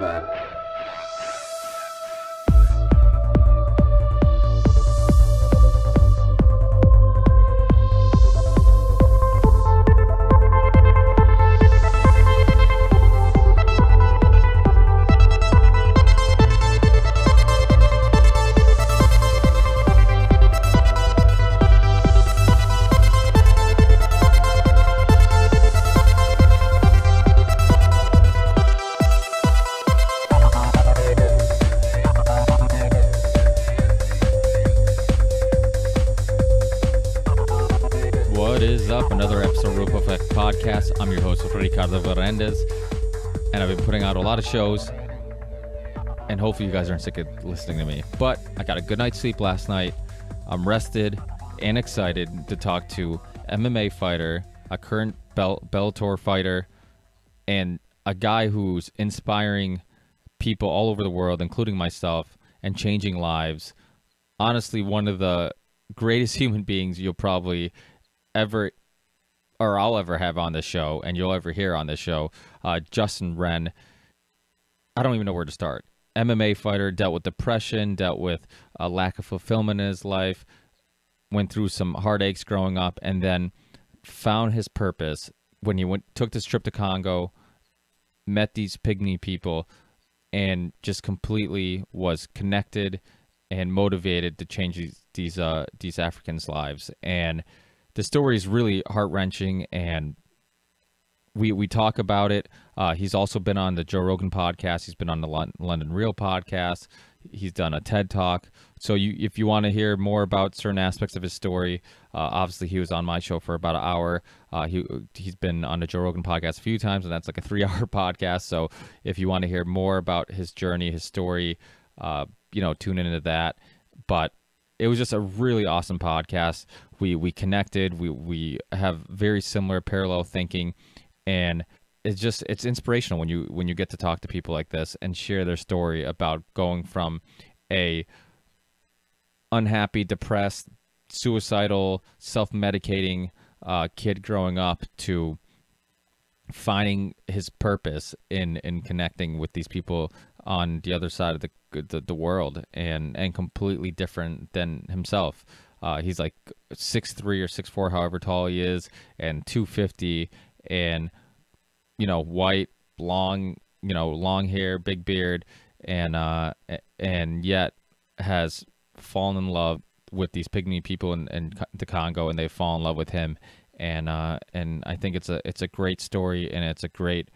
bad. Another episode of Ripple Effect Podcast. I'm your host, Ricardo Varendes, and I've been putting out a lot of shows, and hopefully you guys aren't sick of listening to me. But I got a good night's sleep last night. I'm rested and excited to talk to MMA fighter, a current Bellator fighter, and a guy who's inspiring people all over the world, including myself, and changing lives. Honestly, one of the greatest human beings you'll probably ever or I'll ever have on this show, and you'll ever hear on this show, Justin Wren. I don't even know where to start. MMA fighter, dealt with depression, dealt with a lack of fulfillment in his life, went through some heartaches growing up, and then found his purpose when he took this trip to Congo, met these pygmy people, and just completely was connected and motivated to change these Africans' lives. And the story is really heart-wrenching, and we talk about it. He's also been on the Joe Rogan podcast. He's been on the London Real podcast. He's done a TED Talk. So if you want to hear more about certain aspects of his story, obviously he was on my show for about an hour. He's been on the Joe Rogan podcast a few times, and that's like a 3-hour podcast. So if you want to hear more about his journey, his story, tune into that. But it was just a really awesome podcast. We connected. We have very similar parallel thinking, and it's inspirational when you get to talk to people like this and share their story about going from a unhappy, depressed, suicidal, self-medicating kid growing up to finding his purpose in connecting with these people on the other side of the world, and completely different than himself. He's like 6'3" or 6'4", however tall he is, and 250, and white, long hair, big beard, and yet has fallen in love with these pygmy people in the Congo, and they fall in love with him. And I think it's a great story, and it's a great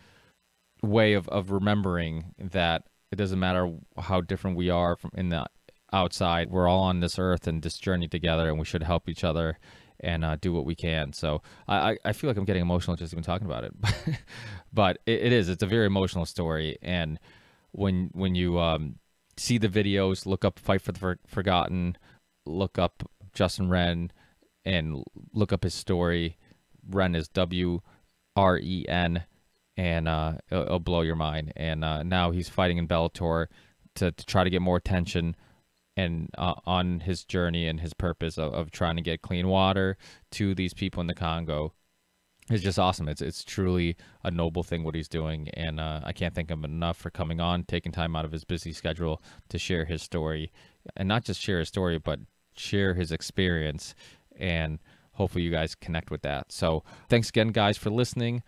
way of remembering that it doesn't matter how different we are from in the outside. We're all on this earth and this journey together, and we should help each other and do what we can. So I feel like I'm getting emotional just even talking about it, but it's a very emotional story. And when you see the videos, look up Fight for the Forgotten, look up Justin Wren, and look up his story. Wren is W-R-E-N, and it'll blow your mind. And now he's fighting in Bellator to try to get more attention and on his journey and his purpose of trying to get clean water to these people in the Congo. It's just awesome. It's truly a noble thing what he's doing, and I can't thank him enough for coming on, taking time out of his busy schedule to share his story, and not just share his story, but share his experience, and hopefully you guys connect with that. So thanks again, guys, for listening.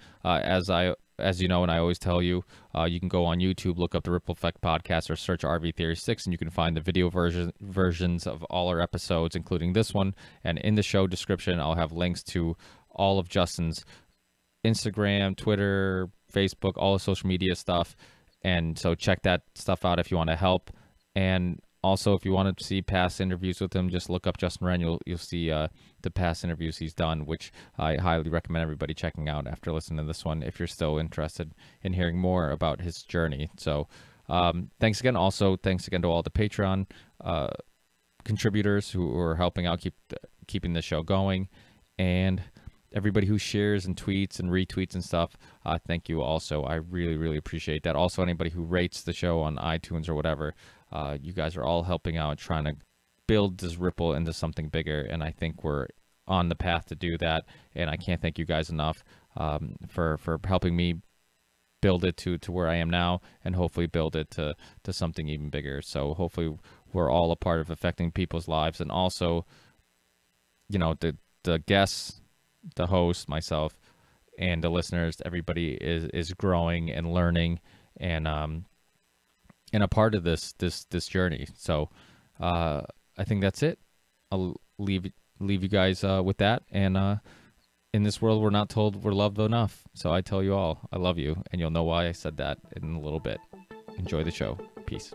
As you know, and I always tell you, you can go on YouTube, look up the Ripple Effect Podcast, or search RV Theory 6, and you can find the video versions of all our episodes, including this one. And in the show description, I'll have links to all of Justin's Instagram, Twitter, Facebook, all the social media stuff. And so check that stuff out if you want to help. And also, if you want to see past interviews with him, just look up Justin Wren. You'll see the past interviews he's done, which I highly recommend everybody checking out after listening to this one, if you're still interested in hearing more about his journey. So thanks again. Also, thanks again to all the Patreon contributors who are helping out keeping the show going, and everybody who shares and tweets and retweets and stuff. Thank you also. I really, really appreciate that. Also, anybody who rates the show on iTunes or whatever. You guys are all helping out, trying to build this Ripple into something bigger, and I think we're on the path to do that. And I can't thank you guys enough for helping me build it to where I am now, and hopefully build it to something even bigger. So hopefully we're all a part of affecting people's lives, and also, you know, the guests, the host, myself, and the listeners, everybody is growing and learning, and a part of this journey. So I think that's it. I'll leave you guys with that. And in this world, we're not told we're loved enough. So I tell you all, I love you, and you'll know why I said that in a little bit. Enjoy the show. Peace.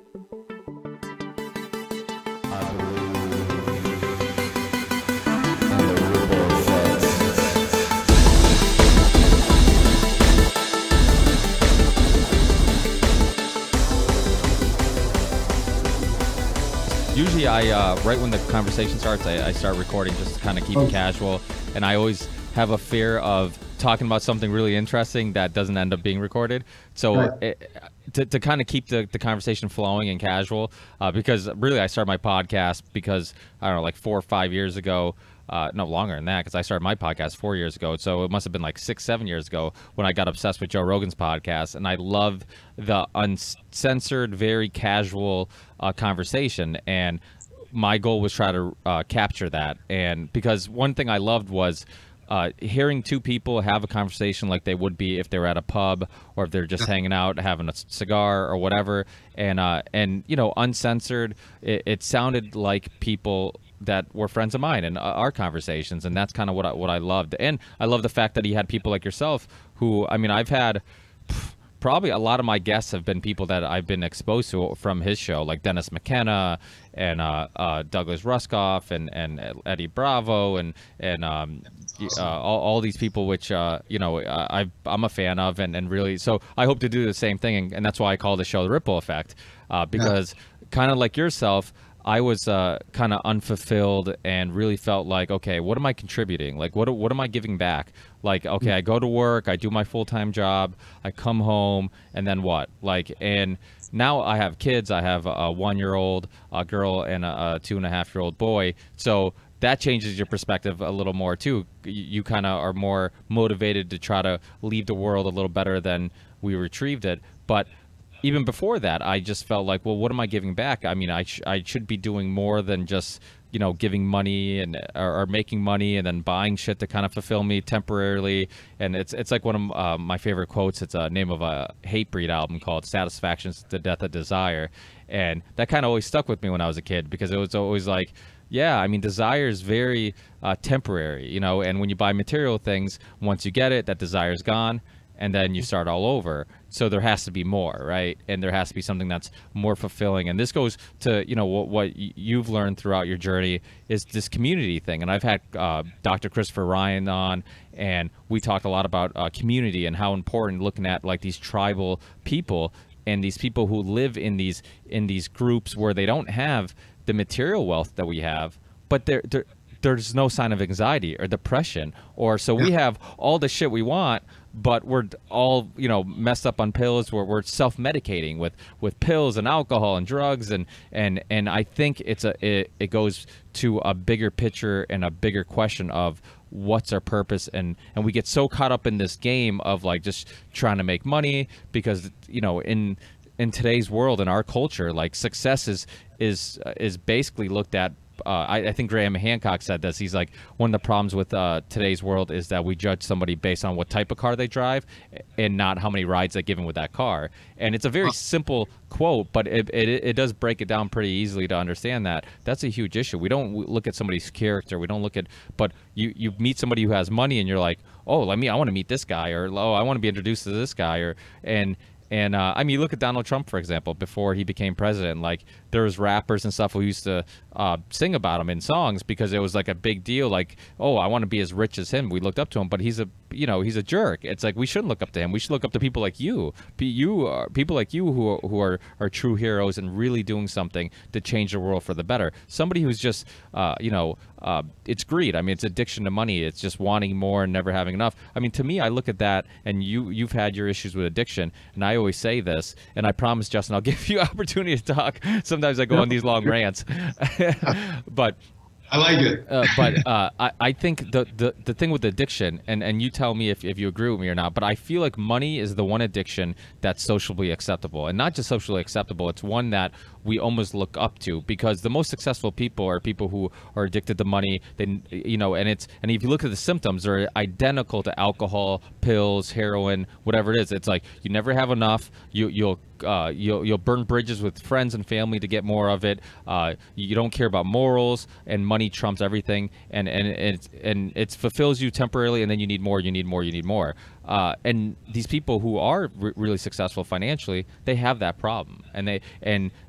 Usually right when the conversation starts, I start recording just to kind of keep it casual. And I always have a fear of talking about something really interesting that doesn't end up being recorded. So to kind of keep the conversation flowing and casual, because really I started my podcast because, I don't know, like 4 or 5 years ago, no longer than that, because I started my podcast 4 years ago. So it must have been like 6, 7 years ago when I got obsessed with Joe Rogan's podcast. And I love the uncensored, very casual conversation. And my goal was try to capture that. And because one thing I loved was hearing two people have a conversation like they would be if they were at a pub, or if they're just hanging out, having a cigar or whatever. And you know, uncensored, it sounded like people that were friends of mine in our conversations, and that's kind of what I loved. And I love the fact that he had people like yourself who, I mean, I've had probably a lot of my guests have been people that I've been exposed to from his show, like Dennis McKenna and Douglas Ruskoff and Eddie Bravo and all these people, which you know, I'm a fan of, and really, so I hope to do the same thing, and that's why I call the show The Ripple Effect, because kind of like yourself, I was kind of unfulfilled and really felt like, okay, what am I contributing? Like, what am I giving back? Like, okay, I go to work, I do my full-time job, I come home, and then what? Like, and now I have kids. I have a 1-year-old girl and a 2.5-year-old boy. So that changes your perspective a little more too. You kind of are more motivated to try to leave the world a little better than we retrieved it. But even before that, I just felt like, well, what am I giving back? I mean, I should be doing more than just, you know, giving money and or making money and then buying shit to kind of fulfill me temporarily. And it's like one of my favorite quotes. It's a name of a Hatebreed album called "Satisfaction's the Death of Desire," and that kind of always stuck with me when I was a kid, because it was always like, yeah, I mean, desire is very temporary, you know, and when you buy material things, once you get it, that desire is gone, and then you start all over. So there has to be more, right? And there has to be something that's more fulfilling. And this goes to, you know, what you've learned throughout your journey is this community thing. And I've had Dr. Christopher Ryan on, and we talked a lot about community and how important looking at like these tribal people and these people who live in these groups where they don't have the material wealth that we have, but there's no sign of anxiety or depression, or so we have all the shit we want, but we're all, you know, messed up on pills. We're self-medicating with pills and alcohol and drugs, and I think it goes to a bigger picture and a bigger question of what's our purpose, and we get so caught up in this game of like just trying to make money, because, you know, in today's world, in our culture, like success is basically looked at. I think Graham Hancock said this. He's like, one of the problems with today's world is that we judge somebody based on what type of car they drive and not how many rides they give them with that car. And it's a very simple quote, but it does break it down pretty easily to understand that. That's a huge issue. We don't look at somebody's character. We don't look at, but you meet somebody who has money and you're like, oh, I want to meet this guy, or oh, I want to be introduced to this guy, and I mean, look at Donald Trump, for example, before he became president. Like, there was rappers and stuff who used to sing about him in songs because it was like a big deal. Like, oh, I want to be as rich as him. We looked up to him, but he's a jerk. It's like, we shouldn't look up to him. We should look up to people like you. People like you who are true heroes and really doing something to change the world for the better. Somebody who's just, it's greed. I mean, it's addiction to money. It's just wanting more and never having enough. I mean, to me, I look at that, and you've had your issues with addiction, and I always say this, and I promise, Justin, I'll give you opportunity to talk. Sometimes I go on these long rants, but I like it. I think the thing with addiction, and you tell me if you agree with me or not, but I feel like money is the one addiction that's socially acceptable. And not just socially acceptable, it's one that we almost look up to, because the most successful people are people who are addicted to money. And if you look at the symptoms, they're identical to alcohol, pills, heroin, whatever it is. It's like you never have enough. You'll burn bridges with friends and family to get more of it. You don't care about morals, and money trumps everything. And it fulfills you temporarily, and then you need more. And these people who are really successful financially, they have that problem, and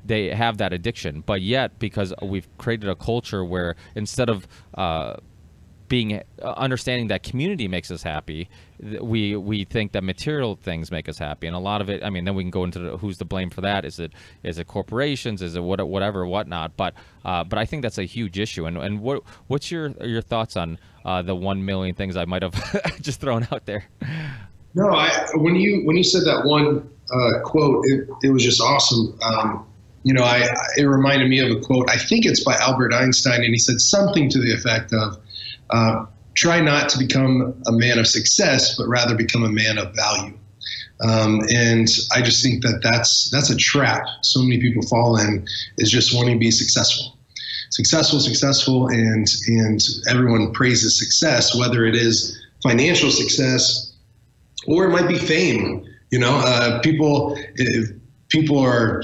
they have that addiction. But yet, because we've created a culture where instead of understanding that community makes us happy, we think that material things make us happy. And a lot of it, I mean, then we can go into who's to blame for that. Is it corporations? Is it whatever, whatnot? But I think that's a huge issue. And what's your thoughts on the 1 million things I might have just thrown out there? No, when you said that one quote, it was just awesome. It reminded me of a quote. I think it's by Albert Einstein, and he said something to the effect of, try not to become a man of success, but rather become a man of value. And I just think that's a trap so many people fall in, is just wanting to be successful, and everyone praises success, whether it is financial success or it might be fame. People are,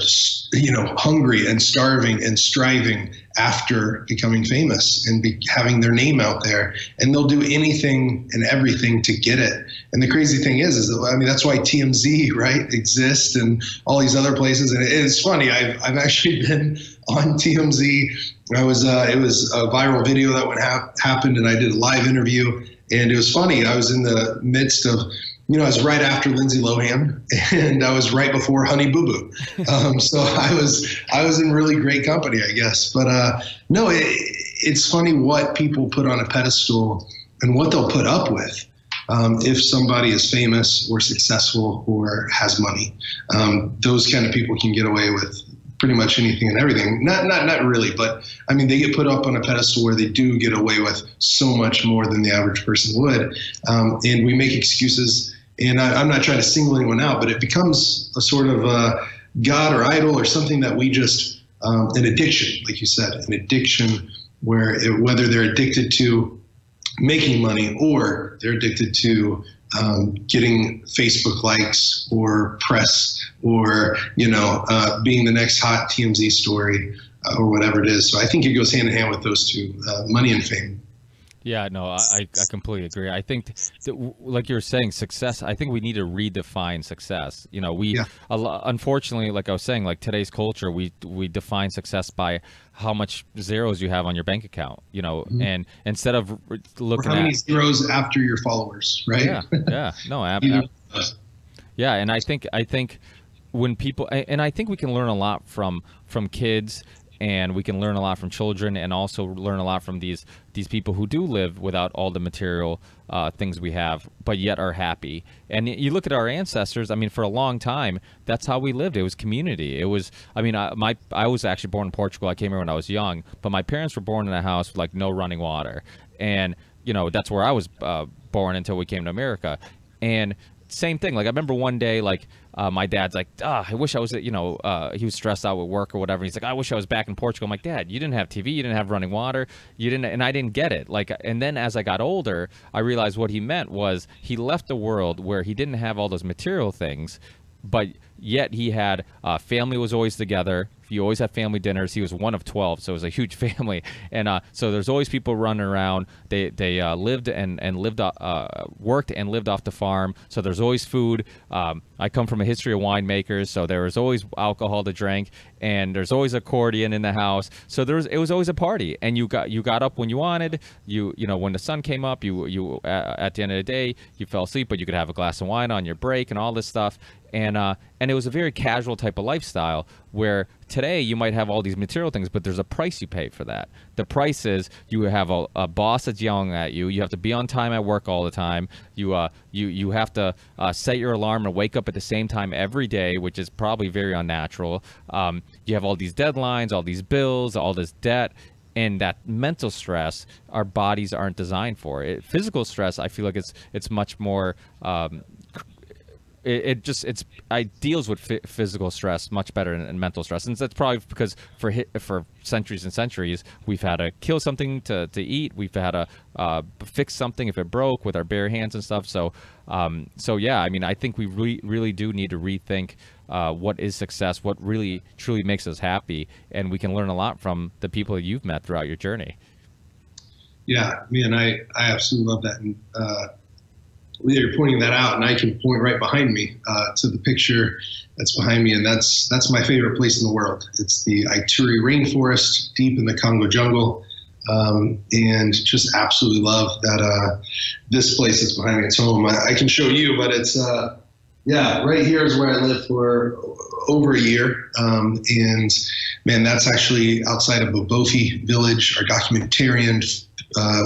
hungry and starving and striving after becoming famous and having their name out there, and they'll do anything and everything to get it. And the crazy thing is that, that's why TMZ, right, exists, and all these other places. And it's funny, I've actually been on TMZ. It was a viral video that happened, and I did a live interview, and it was funny. I was in the midst of, I was right after Lindsay Lohan, and I was right before Honey Boo Boo. So I was in really great company, I guess. But no, it's funny what people put on a pedestal and what they'll put up with if somebody is famous or successful or has money. Those kind of people can get away with pretty much anything and everything. Not really, but they get put up on a pedestal where they do get away with so much more than the average person would. And we make excuses. And I'm not trying to single anyone out, but it becomes a sort of god or idol or something that we just, an addiction, like you said, an addiction whether they're addicted to making money or they're addicted to getting Facebook likes or press or, being the next hot TMZ story or whatever it is. So I think it goes hand in hand with those two, money and fame. Yeah, no, I completely agree. I think, like you were saying, success, I think we need to redefine success. Unfortunately, like I was saying, like today's culture, we define success by how much zeros you have on your bank account, Mm-hmm. and instead of looking or how many zeros after your followers, right? Yeah, no, yeah, and I think when people, and I think we can learn a lot from kids, and we can learn a lot from children, and also learn a lot from these people who do live without all the material things we have, but yet are happy. And you look at our ancestors, for a long time, that's how we lived. It was community. It was, I was actually born in Portugal. I came here when I was young, but my parents were born in a house with like no running water. And, that's where I was born until we came to America. And same thing. Like I remember one day, like my dad's like, I wish I was, he was stressed out with work or whatever. He's like, I wish I was back in Portugal. I'm like, Dad, you didn't have TV, you didn't have running water, and I didn't get it. Like, and then as I got older, I realized what he meant was he left a world where he didn't have all those material things, but yet he had family was always together. You always had family dinners. He was one of 12, so it was a huge family. And so there's always people running around. They lived and worked and lived off the farm. So there's always food. I come from a history of winemakers, so there was always alcohol to drink, and there's always accordion in the house. So it was always a party, and you got up when you wanted. When the sun came up, you at the end of the day you fell asleep, but you could have a glass of wine on your break and all this stuff. And it was a very casual type of lifestyle, where today you might have all these material things, but there's a price you pay for that. The price is you have a boss that's yelling at you. You have to be on time at work all the time. You have to set your alarm and wake up at the same time every day, which is probably very unnatural. You have all these deadlines, all these bills, all this debt. And that mental stress, our bodies aren't designed for it. Physical stress, I feel like it's much more. It deals with physical stress much better than mental stress, and that's probably because for centuries and centuries we've had to kill something to eat. We've had to fix something if it broke with our bare hands and stuff. So yeah, I mean, I think we really do need to rethink what is success, what really truly makes us happy, and we can learn a lot from the people that you've met throughout your journey. Yeah, man, I absolutely love that. And you're pointing that out, and I can point right behind me to the picture that's behind me, and that's my favorite place in the world. It's the Ituri rainforest deep in the Congo jungle, and just absolutely love that this place that's behind me. It's home. I can show you, but it's yeah, right here is where I lived for over a year, and man, that's actually outside of Bobofi village. Our documentarian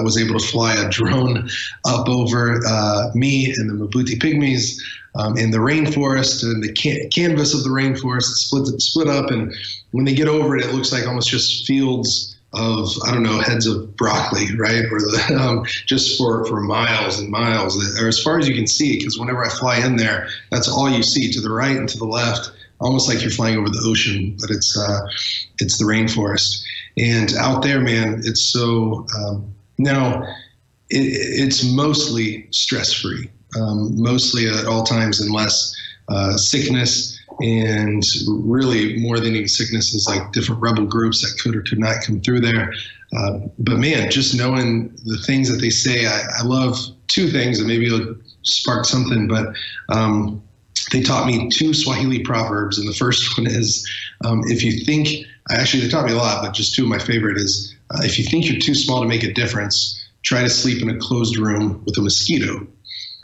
was able to fly a drone up over me and the Mabuti pygmies in the rainforest, and the canvas of the rainforest split up, and when they get over it, it looks like almost just fields of, I don't know, heads of broccoli, right? Or just for miles and miles, or as far as you can see, because whenever I fly in there, that's all you see to the right and to the left, almost like you're flying over the ocean, but it's the rainforest. And out there, man, it's so, now it's mostly stress-free, mostly at all times, unless sickness, and really more than even sickness is like different rebel groups that could or could not come through there. But man, just knowing the things that they say, I love two things, and maybe it'll spark something, but they taught me two Swahili proverbs. And the first one is, if you think, actually they taught me a lot, but just two of my favorite is, if you think you're too small to make a difference, try to sleep in a closed room with a mosquito.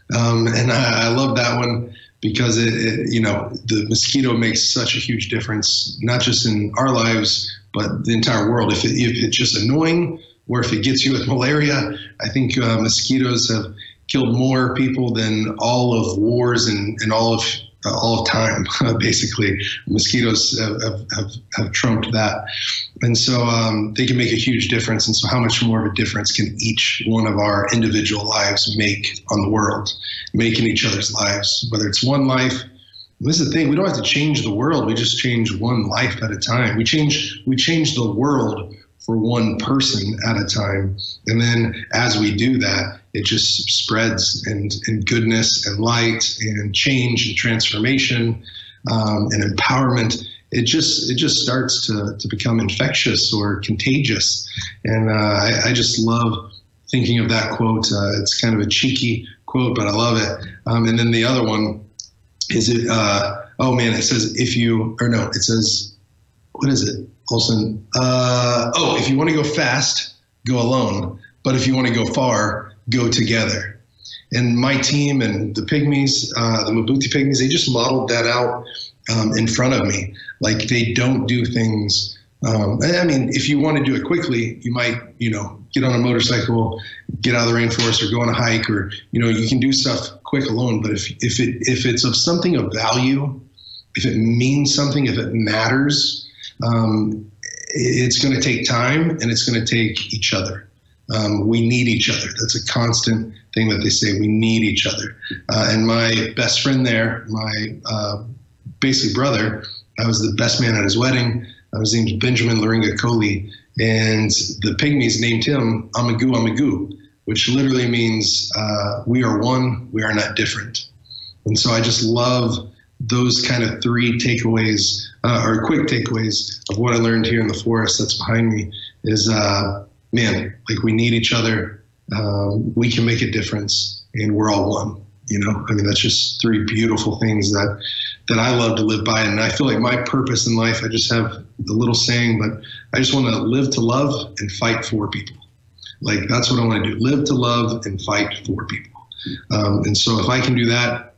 And I love that one, because you know, the mosquito makes such a huge difference, not just in our lives, but the entire world. If it's just annoying, or if it gets you with malaria, I think mosquitoes have killed more people than all of wars and all of time. Basically, mosquitoes have trumped that, and so they can make a huge difference. And so, how much more of a difference can each one of our individual lives make on the world, making each other's lives? Whether it's one life, this is the thing: we don't have to change the world. We just change one life at a time. We change the world for one person at a time, and then as we do that, it just spreads, and goodness and light and change and transformation and empowerment. It just starts to become infectious or contagious. And I just love thinking of that quote. It's kind of a cheeky quote, but I love it. And then the other one is it says, it says, what is it, Olson? If you want to go fast, go alone. But if you want to go far, go together. And my team and the pygmies, the Mabuti pygmies, they just modeled that out in front of me. Like, they don't do things. I mean, if you want to do it quickly, you might, get on a motorcycle, get out of the rainforest, or go on a hike, or, you can do stuff quick alone. But if it's of something of value, if it means something, if it matters, it's going to take time, and it's going to take each other. We need each other. That's a constant thing that they say. We need each other. And my best friend there, my basically brother, I was the best man at his wedding. His name's Benjamin Laringa Koli, and the pygmies named him Amagu Amagu, which literally means we are one, we are not different. And so I just love those kind of three takeaways, or quick takeaways of what I learned here in the forest that's behind me is, man, like, we need each other. We can make a difference, and we're all one. I mean, that's just three beautiful things that I love to live by. And I feel like my purpose in life, I just have the little saying, but I just want to live to love and fight for people. Like, that's what I want to do. Live to love and fight for people. And so if I can do that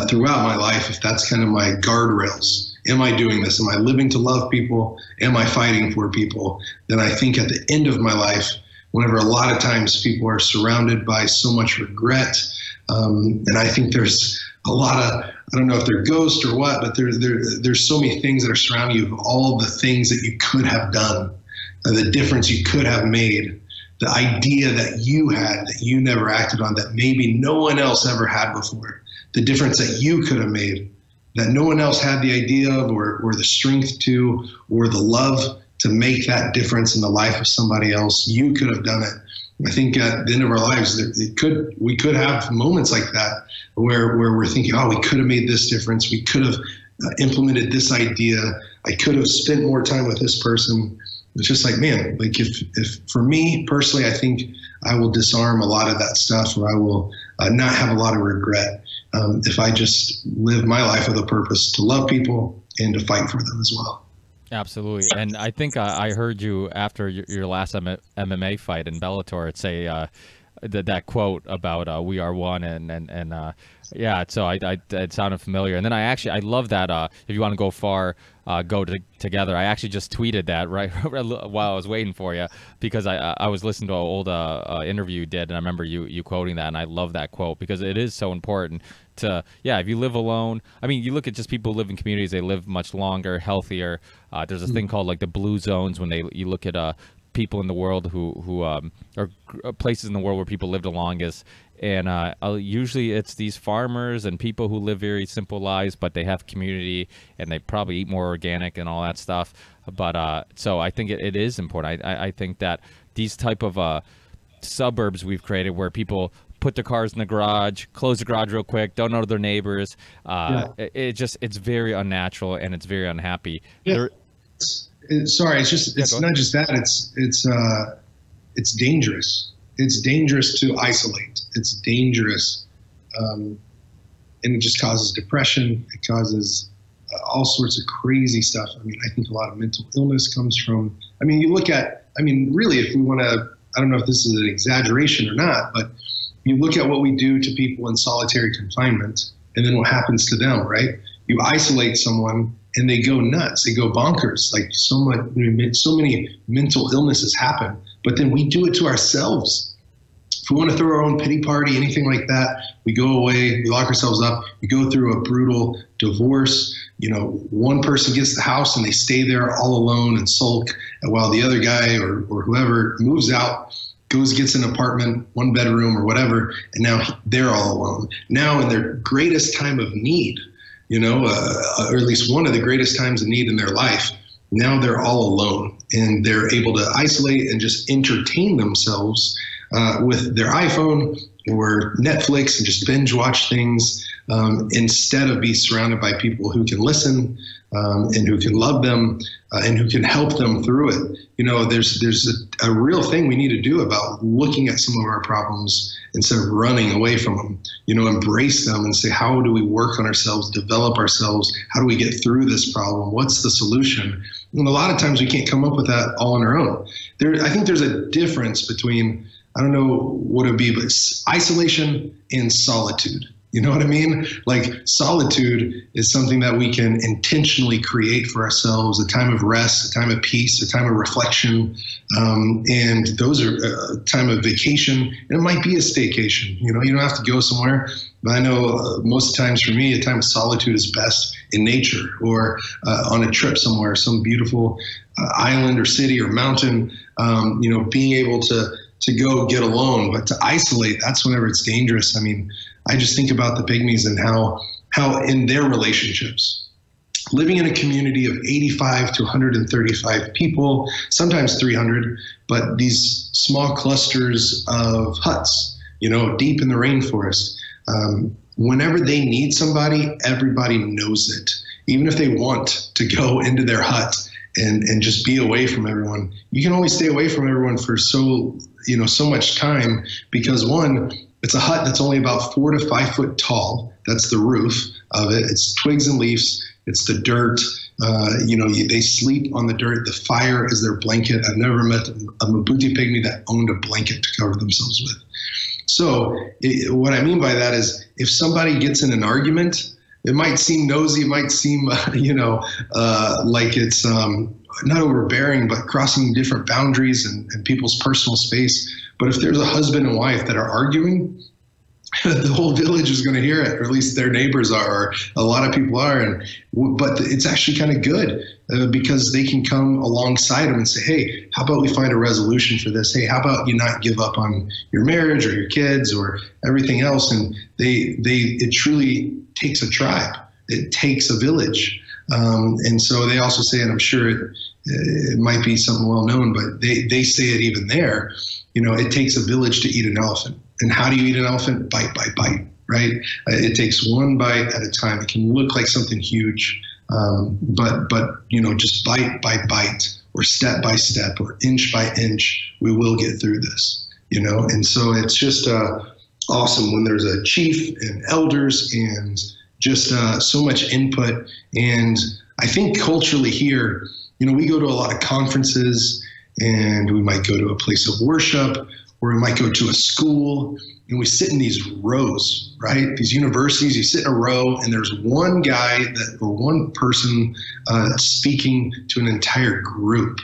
throughout my life, if that's kind of my guardrails, am I doing this? Am I living to love people? Am I fighting for people? Then I think at the end of my life, whenever a lot of times people are surrounded by so much regret, and I think there's a lot of, I don't know if they're ghosts or what, but there's so many things that are surrounding you of all the things that you could have done. the difference you could have made, the idea that you had that you never acted on, that maybe no one else ever had before, the difference that you could have made that no one else had the idea of, or the strength to, or the love to make that difference in the life of somebody else. You could have done it. I think at the end of our lives, we could have moments like that where we're thinking, oh, we could have made this difference. We could have implemented this idea. I could have spent more time with this person. It's just like, man, like if for me personally, I think I will disarm a lot of that stuff, or I will not have a lot of regret if I just live my life with a purpose to love people and to fight for them as well. Absolutely. And I think I heard you after your last MMA fight in Bellator say that quote about we are one, and yeah, so it sounded familiar. And then I love that if you want to go far, go together. I actually just tweeted that right while I was waiting for you, because I was listening to an old interview you did, and I remember you quoting that, and I love that quote because it is so important to, yeah, if you live alone, I mean, you look at just people who live in communities, they live much longer, healthier. There's this thing called like the blue zones when you look at people in the world who or places in the world where people live the longest. And usually it's these farmers and people who live very simple lives, but they have community and they probably eat more organic and all that stuff. But so I think it is important. I think that these type of suburbs we've created where people put their cars in the garage, close the garage real quick, don't know their neighbors. It's very unnatural and it's very unhappy. Yeah. Sorry, it's not just that. It's dangerous. It's dangerous to isolate. It's dangerous, and it just causes depression. It causes all sorts of crazy stuff. I mean, I think a lot of mental illness comes from. I mean, you look at. I mean, really, if we want to, I don't know if this is an exaggeration or not, but you look at what we do to people in solitary confinement, and then what happens to them, right? You isolate someone, and they go nuts. They go bonkers. Like so many mental illnesses happen. But then we do it to ourselves. If we want to throw our own pity party, anything like that, we go away, we lock ourselves up, we go through a brutal divorce. You know, one person gets the house and they stay there all alone and sulk, while the other guy or whoever moves out, gets an apartment, one bedroom or whatever, and now they're all alone. Now in their greatest time of need, you know, or at least one of the greatest times of need in their life, now they're all alone and they're able to isolate and just entertain themselves with their iPhone or Netflix and just binge watch things instead of be surrounded by people who can listen and who can love them and who can help them through it. You know, there's a real thing we need to do about looking at some of our problems instead of running away from them. You know, embrace them and say, how do we work on ourselves, develop ourselves? How do we get through this problem? What's the solution? And a lot of times we can't come up with that all on our own. I think there's a difference between, I don't know what it would be, but isolation and solitude. You know what I mean? Like solitude is something that we can intentionally create for ourselves, a time of rest, a time of peace, a time of reflection. And those are a time of vacation. And it might be a staycation. You know, you don't have to go somewhere. But I know most of the times for me, a time of solitude is best in nature or on a trip somewhere, some beautiful island or city or mountain, you know, being able to go get alone. But to isolate, that's whenever it's dangerous. I mean, I just think about the pygmies and how in their relationships, living in a community of 85 to 135 people, sometimes 300, but these small clusters of huts, you know, deep in the rainforest. Whenever they need somebody, everybody knows it. Even if they want to go into their hut and just be away from everyone, you can only stay away from everyone for so much time, because one, it's a hut that's only about 4 to 5 foot tall. That's the roof of it. It's twigs and leaves. It's the dirt. You know, they sleep on the dirt. The fire is their blanket. I've never met a Mabuti pygmy that owned a blanket to cover themselves with. So what I mean by that is if somebody gets in an argument, it might seem nosy. It might seem, like it's not overbearing, but crossing different boundaries and people's personal space. But if there's a husband and wife that are arguing, the whole village is going to hear it, or at least their neighbors are, or a lot of people are. But it's actually kind of good because they can come alongside them and say, hey, how about we find a resolution for this? Hey, how about you not give up on your marriage or your kids or everything else? And it truly takes a tribe. It takes a village. And so they also say, and I'm sure it might be something well known, but they say it even there, it takes a village to eat an elephant. And how do you eat an elephant? Bite by bite, right? It takes one bite at a time. It can look like something huge, but just bite by bite or step by step or inch by inch, we will get through this, And so it's just awesome when there's a chief and elders and just so much input. And I think culturally here, we go to a lot of conferences and we might go to a place of worship, or we might go to a school and we sit in these rows, right? These universities, you sit in a row and there's one guy or one person speaking to an entire group.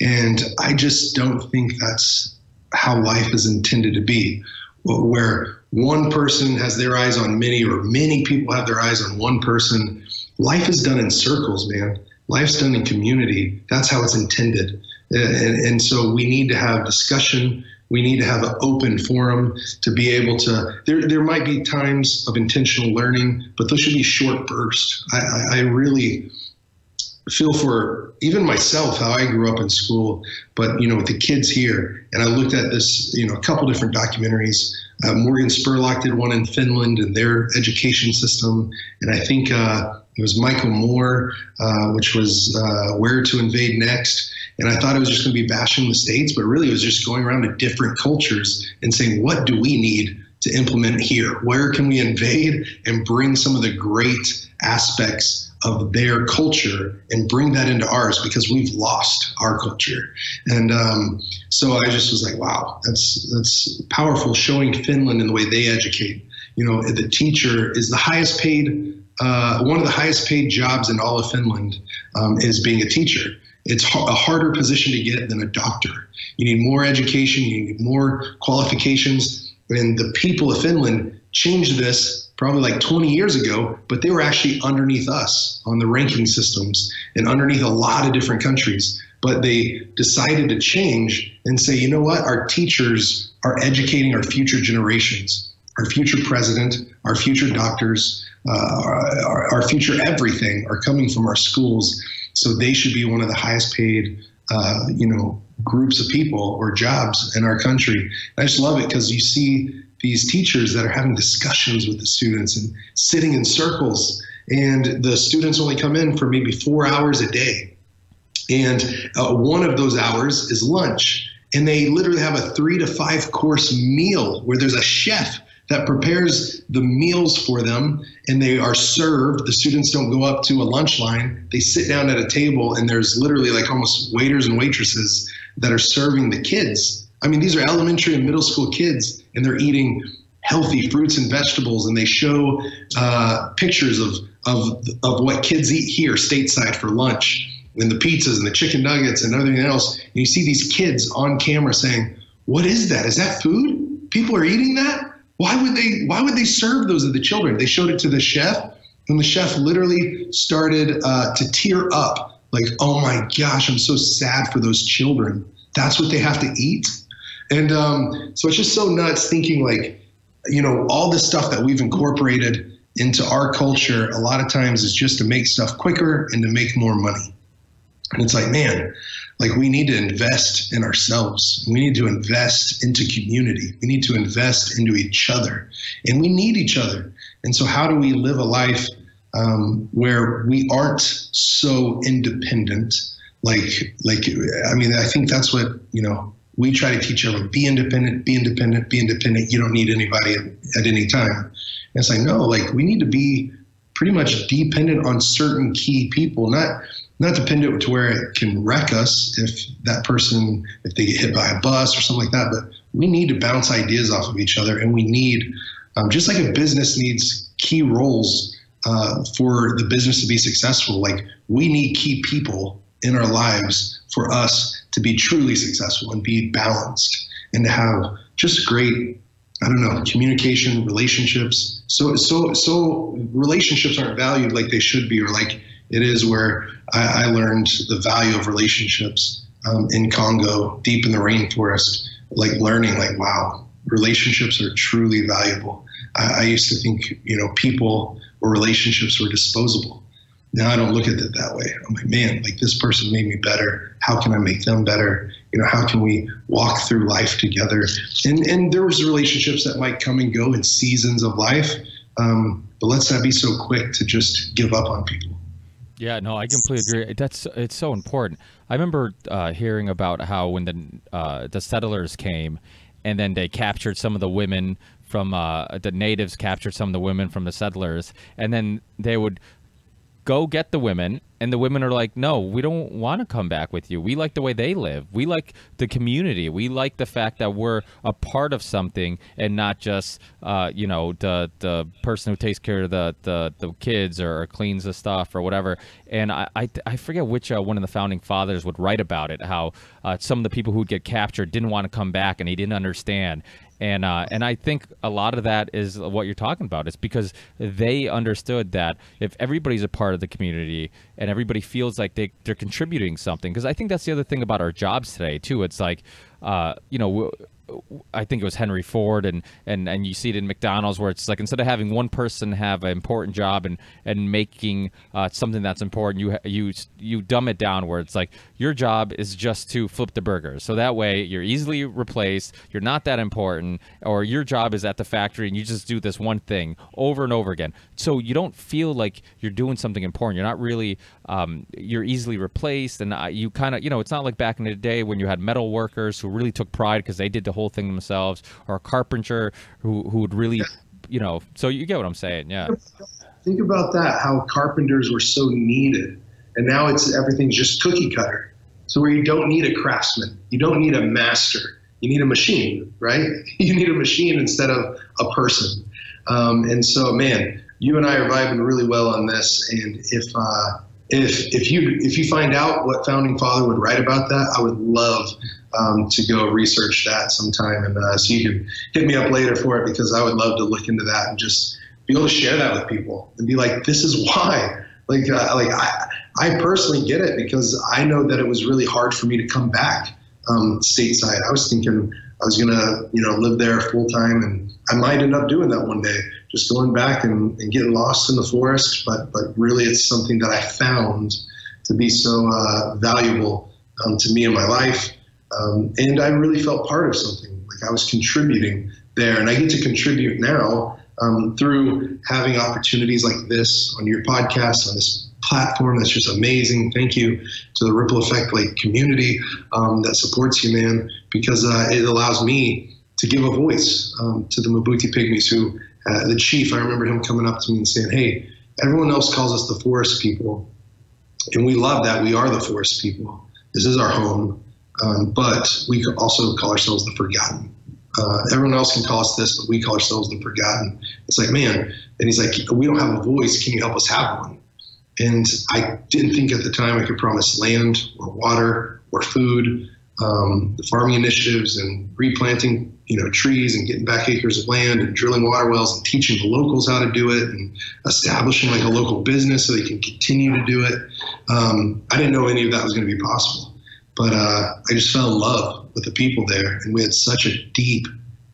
And I just don't think that's how life is intended to be, where one person has their eyes on many, or many people have their eyes on one person. Life is done in circles, man. Life's done in community. That's how it's intended. And so we need to have discussion. We need to have an open forum to be able to, there might be times of intentional learning, but those should be short bursts. I really feel for even myself, how I grew up in school, but with the kids here, and I looked at this, a couple different documentaries. Morgan Spurlock did one in Finland and their education system. And I think it was Michael Moore, which was Where to Invade Next. And I thought it was just going to be bashing the States, but really it was just going around to different cultures and saying, what do we need to implement here? Where can we invade and bring some of the great aspects of their culture and bring that into ours, because we've lost our culture. And so I just was like, wow, that's powerful, showing Finland in the way they educate. The teacher is the highest paid, one of the highest paid jobs in all of Finland is being a teacher. It's a harder position to get than a doctor. You need more education, you need more qualifications. And the people of Finland changed this probably like 20 years ago, but they were actually underneath us on the ranking systems and underneath a lot of different countries. But they decided to change and say, you know what, our teachers are educating our future generations, our future president, our future doctors, our future everything are coming from our schools. So they should be one of the highest paid, groups of people or jobs in our country. And I just love it because you see these teachers that are having discussions with the students and sitting in circles, and the students only come in for maybe 4 hours a day. And one of those hours is lunch. And they literally have a 3 to 5 course meal where there's a chef that prepares the meals for them, and they are served. The students don't go up to a lunch line. They sit down at a table, and there's literally like almost waiters and waitresses that are serving the kids. I mean, these are elementary and middle school kids, and they're eating healthy fruits and vegetables, and they show pictures of what kids eat here stateside for lunch, and the pizzas and the chicken nuggets and everything else. And you see these kids on camera saying, what is that? Is that food? People are eating that? Why would they serve those to the children? They showed it to the chef, and the chef literally started to tear up, like, oh my gosh, I'm so sad for those children. That's what they have to eat. And so it's just so nuts thinking like, all this stuff that we've incorporated into our culture a lot of times is just to make stuff quicker and to make more money. And it's like, man, like we need to invest in ourselves. We need to invest into community. We need to invest into each other, and we need each other. And so how do we live a life where we aren't so independent? I think that's what, we try to teach everyone: be independent, be independent, be independent. You don't need anybody at any time. And it's like, no, like we need to be pretty much dependent on certain key people, not dependent to where it can wreck us if they get hit by a bus or something like that. But we need to bounce ideas off of each other. And we need, just like a business needs key roles for the business to be successful, like we need key people in our lives for us to be truly successful and be balanced and to have just great I don't know, communication, relationships. So relationships aren't valued like they should be, or like it is where I learned the value of relationships in Congo, deep in the rainforest, like learning like, wow, relationships are truly valuable. I used to think, people or relationships were disposable. Now I don't look at it that way. I'm like, man, like this person made me better. How can I make them better? How can we walk through life together? And there was relationships that might come and go in seasons of life. But let's not be so quick to just give up on people. Yeah, no, I completely agree. It's so important. I remember hearing about how when the settlers came, and then they captured some of the women from the natives captured some of the women from the settlers, and then they would go get the women, and the women are like, no, we don't want to come back with you. We like the way they live. We like the community. We like the fact that we're a part of something and not just, the person who takes care of the kids or cleans the stuff or whatever. And I forget which one of the founding fathers would write about it, how some of the people who would get captured didn't want to come back and he didn't understand. And I think a lot of that is what you're talking about. It's because they understood that if everybody's a part of the community and everybody feels like they're contributing something, because I think that's the other thing about our jobs today too. It's like, I think it was Henry Ford and you see it in McDonald's where it's like instead of having one person have an important job and making something that's important, you dumb it down where it's like your job is just to flip the burgers. So that way you're easily replaced, you're not that important, or your job is at the factory and you just do this one thing over and over again. So you don't feel like you're doing something important. You're not really, you're easily replaced. And you kind of, it's not like back in the day when you had metal workers who really took pride because they did the whole thing themselves, or a carpenter who would really, so you get what I'm saying. Yeah. Think about that, how carpenters were so needed. And now everything's just cookie cutter. So where you don't need a craftsman, you don't need a master, you need a machine, right? You need a machine instead of a person. And so, man, you and I are vibing really well on this. And if you find out what founding father would write about that, I would love to go research that sometime. And so you can hit me up later for it, because I would love to look into that and just be able to share that with people and be like, this is why. I personally get it, because I know that it was really hard for me to come back stateside. I was thinking I was gonna, live there full time, and I might end up doing that one day, just going back and getting lost in the forest. But really, it's something that I found to be so valuable to me in my life, and I really felt part of something. Like I was contributing there, and I get to contribute now through having opportunities like this on your podcast, on this platform that's just amazing. Thank you to the Ripple Effect community that supports you, man, because it allows me to give a voice to the Mabuti Pygmies who, the chief, I remember him coming up to me and saying, hey, everyone else calls us the forest people, and we love that. We are the forest people. This is our home, but we could also call ourselves the forgotten. Everyone else can call us this, but we call ourselves the forgotten. It's like, man, and he's like, we don't have a voice. Can you help us have one? And I didn't think at the time I could promise land or water or food. The farming initiatives and replanting, trees and getting back acres of land and drilling water wells and teaching the locals how to do it and establishing a local business so they can continue to do it. I didn't know any of that was going to be possible, but I just fell in love with the people there, and we had such a deep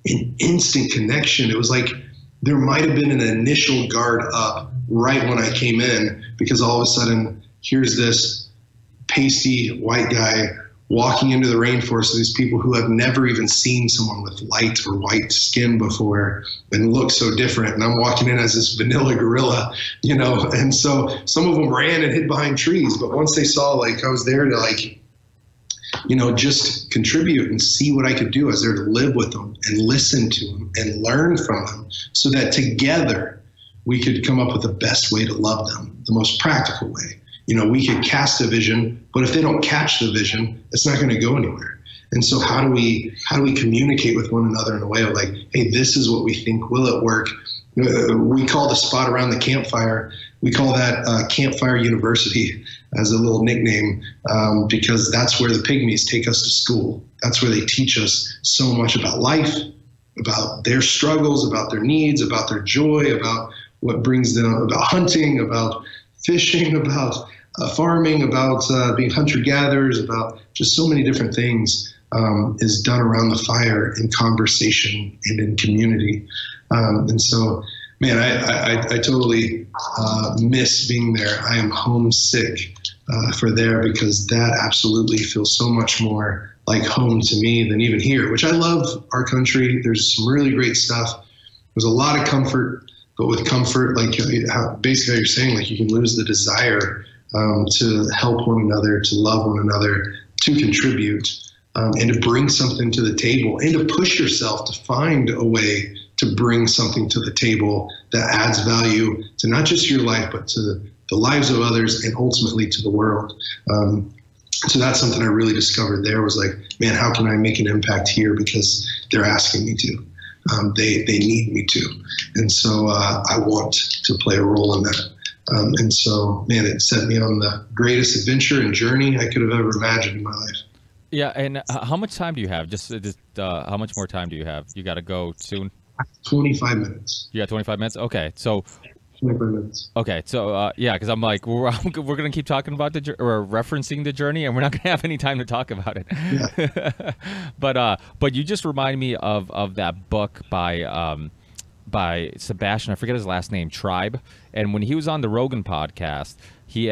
and instant connection. It was like there might have been an initial guard up right when I came in, because all of a sudden here's this pasty white guy walking into the rainforest of these people who have never even seen someone with light or white skin before and look so different. And I'm walking in as this vanilla gorilla, and so some of them ran and hid behind trees. But once they saw I was there to just contribute and see what I could do, I was there to live with them and listen to them and learn from them, so that together we could come up with the best way to love them, the most practical way. We could cast a vision, but if they don't catch the vision, it's not going to go anywhere. And so how do we communicate with one another in a way of hey, this is what we think, will it work? We call the spot around the campfire, we call that Campfire University as a little nickname, because that's where the Pygmies take us to school. That's where they teach us so much about life, about their struggles, about their needs, about their joy, about what brings them, about hunting, about fishing, about farming, about being hunter-gatherers, about just so many different things is done around the fire in conversation and in community. And so, man, I totally miss being there. I am homesick for there, because that absolutely feels so much more like home to me than even here, which I love our country. There's some really great stuff. There's a lot of comfort, but with comfort, like basically how you're saying, like you can lose the desire to help one another, to love one another, to contribute, and to bring something to the table, and to push yourself to find a way to bring something to the table that adds value to not just your life, but to the lives of others, and ultimately to the world. So that's something I really discovered there, was like, man, how can I make an impact here? Because they're asking me to. They need me to. And so I want to play a role in that. And so, man, it set me on the greatest adventure and journey I could have ever imagined in my life. Yeah, and how much time do you have? Just how much more time do you have? You got to go soon? 25 minutes. You got 25 minutes? Okay, so 25 minutes. Okay, so yeah, because I'm like, we're gonna keep talking about or referencing the journey, and we're not gonna have any time to talk about it. Yeah. But you just remind me of that book by Sebastian. I forget his last name, Tribe. And when he was on the Rogan podcast, he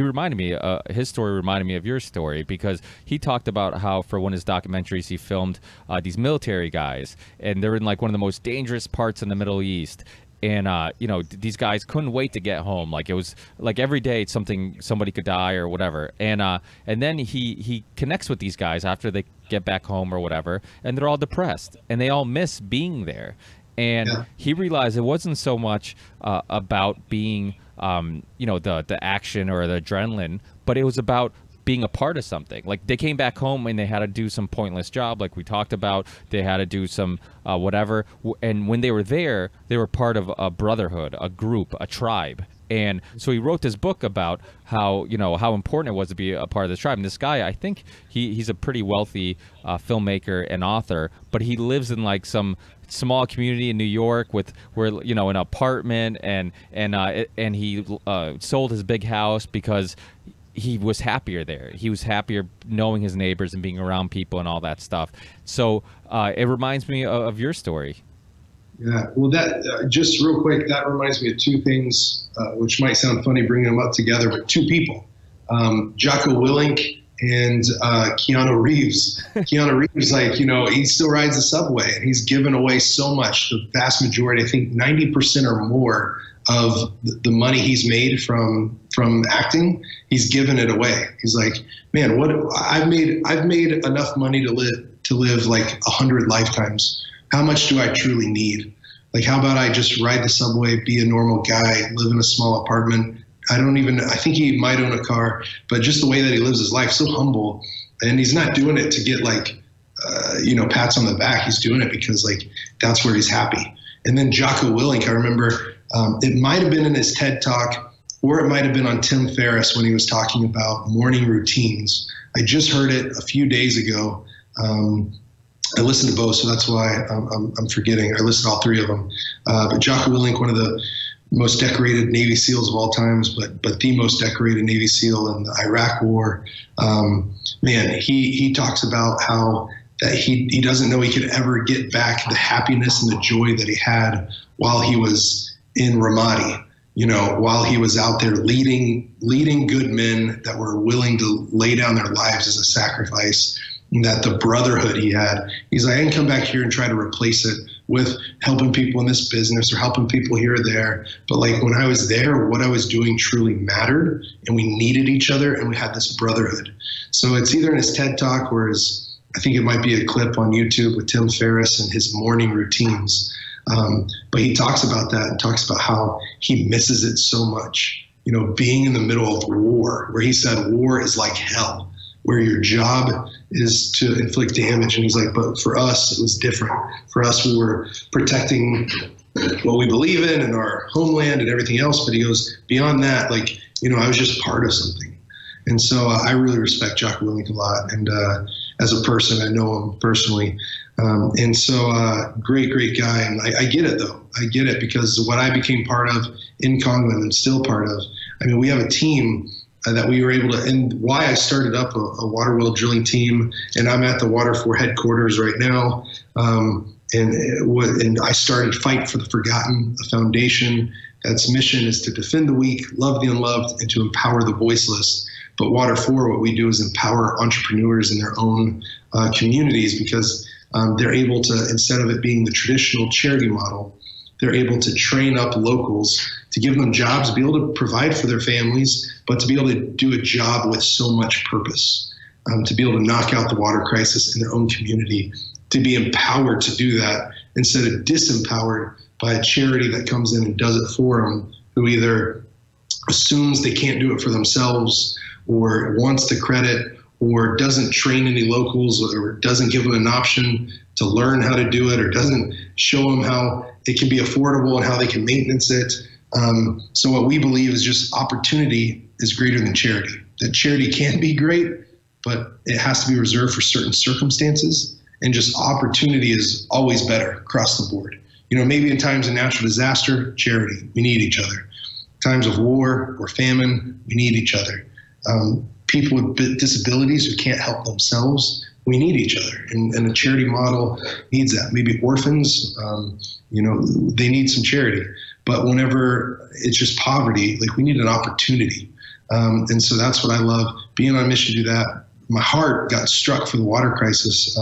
reminded me, his story reminded me of your story, because he talked about how for one of his documentaries he filmed these military guys, and they're in like one of the most dangerous parts in the Middle East. And these guys couldn't wait to get home. Like it was like every day somebody could die or whatever. And then he connects with these guys after they get back home or whatever, and they're all depressed and they all miss being there. And he realized it wasn't so much about being the action or the adrenaline, but it was about being a part of something. Like they came back home and they had to do some pointless job, like we talked about. They had to do some whatever. And when they were there, they were part of a brotherhood, a group, a tribe. And so he wrote this book about how important it was to be a part of this tribe. And this guy, I think he's a pretty wealthy filmmaker and author, but he lives in like some small community in New York where an apartment, and he sold his big house because he was happier there. He was happier knowing his neighbors and being around people and all that stuff. So it reminds me of your story. Yeah, well, that just real quick, that reminds me of two things, which might sound funny bringing them up together, but two people, Jocko Willink and Keanu Reeves. Keanu Reeves, he still rides the subway, and he's given away so much. The vast majority, I think 90% or more of the money he's made from acting, he's given it away. He's like, man, I've made enough money to live like 100 lifetimes. How much do I truly need? Like, how about I just ride the subway, be a normal guy, live in a small apartment? I think he might own a car, but just the way that he lives his life, so humble. And he's not doing it to get pats on the back. He's doing it because that's where he's happy. And then Jocko Willink, I remember it might have been in his TED Talk, or it might have been on Tim Ferriss when he was talking about morning routines. I just heard it a few days ago. I listened to both, so that's why I'm forgetting. I listened to all three of them. But Jocko Willink, one of the most decorated Navy SEALs of all times, but the most decorated Navy SEAL in the Iraq War. He talks about how that he doesn't know he could ever get back the happiness and the joy that he had while he was in Ramadi. While he was out there leading good men that were willing to lay down their lives as a sacrifice. And that the brotherhood he had, he's like, I can come back here and try to replace it with helping people in this business or helping people here or there. But when I was there, what I was doing truly mattered, and we needed each other, and we had this brotherhood. So it's either in his TED Talk or I think it might be a clip on YouTube with Tim Ferriss and his morning routines. But he talks about that and talks about how he misses it so much, being in the middle of war, where he said war is like hell, where your job is to inflict damage. And he's like, but for us, it was different. For us, we were protecting what we believe in and our homeland and everything else. But he goes, beyond that, I was just part of something. And so I really respect Jocko Willink a lot. And as a person. I know him personally. And so great guy. And I get it, though. I get it, because what I became part of in Congo and still part of, I mean, we have a team that we were able to, and why I started up a water well drilling team, and I'm at the Water 4 headquarters right now. And I started Fight for the Forgotten, a foundation that's mission is to defend the weak, love the unloved, and to empower the voiceless. But Water 4, what we do is empower entrepreneurs in their own communities, because they're able to, instead of it being the traditional charity model, they're able to train up locals to give them jobs, be able to provide for their families, but to be able to do a job with so much purpose, to be able to knock out the water crisis in their own community, to be empowered to do that instead of disempowered by a charity that comes in and does it for them, who either assumes they can't do it for themselves, or wants the credit, or doesn't train any locals, or doesn't give them an option to learn how to do it, or doesn't show them how it can be affordable and how they can maintenance it. So what we believe is just opportunity is greater than charity. That charity can be great, but it has to be reserved for certain circumstances, and just opportunity is always better across the board. You know, maybe in times of natural disaster, charity, we need each other. Times of war or famine, we need each other. People with disabilities who can't help themselves, we need each other. And a charity model needs that. Maybe orphans, you know, they need some charity. But whenever it's just poverty, like, we need an opportunity. And so that's what I love, being on a mission to do that. My heart got struck for the water crisis.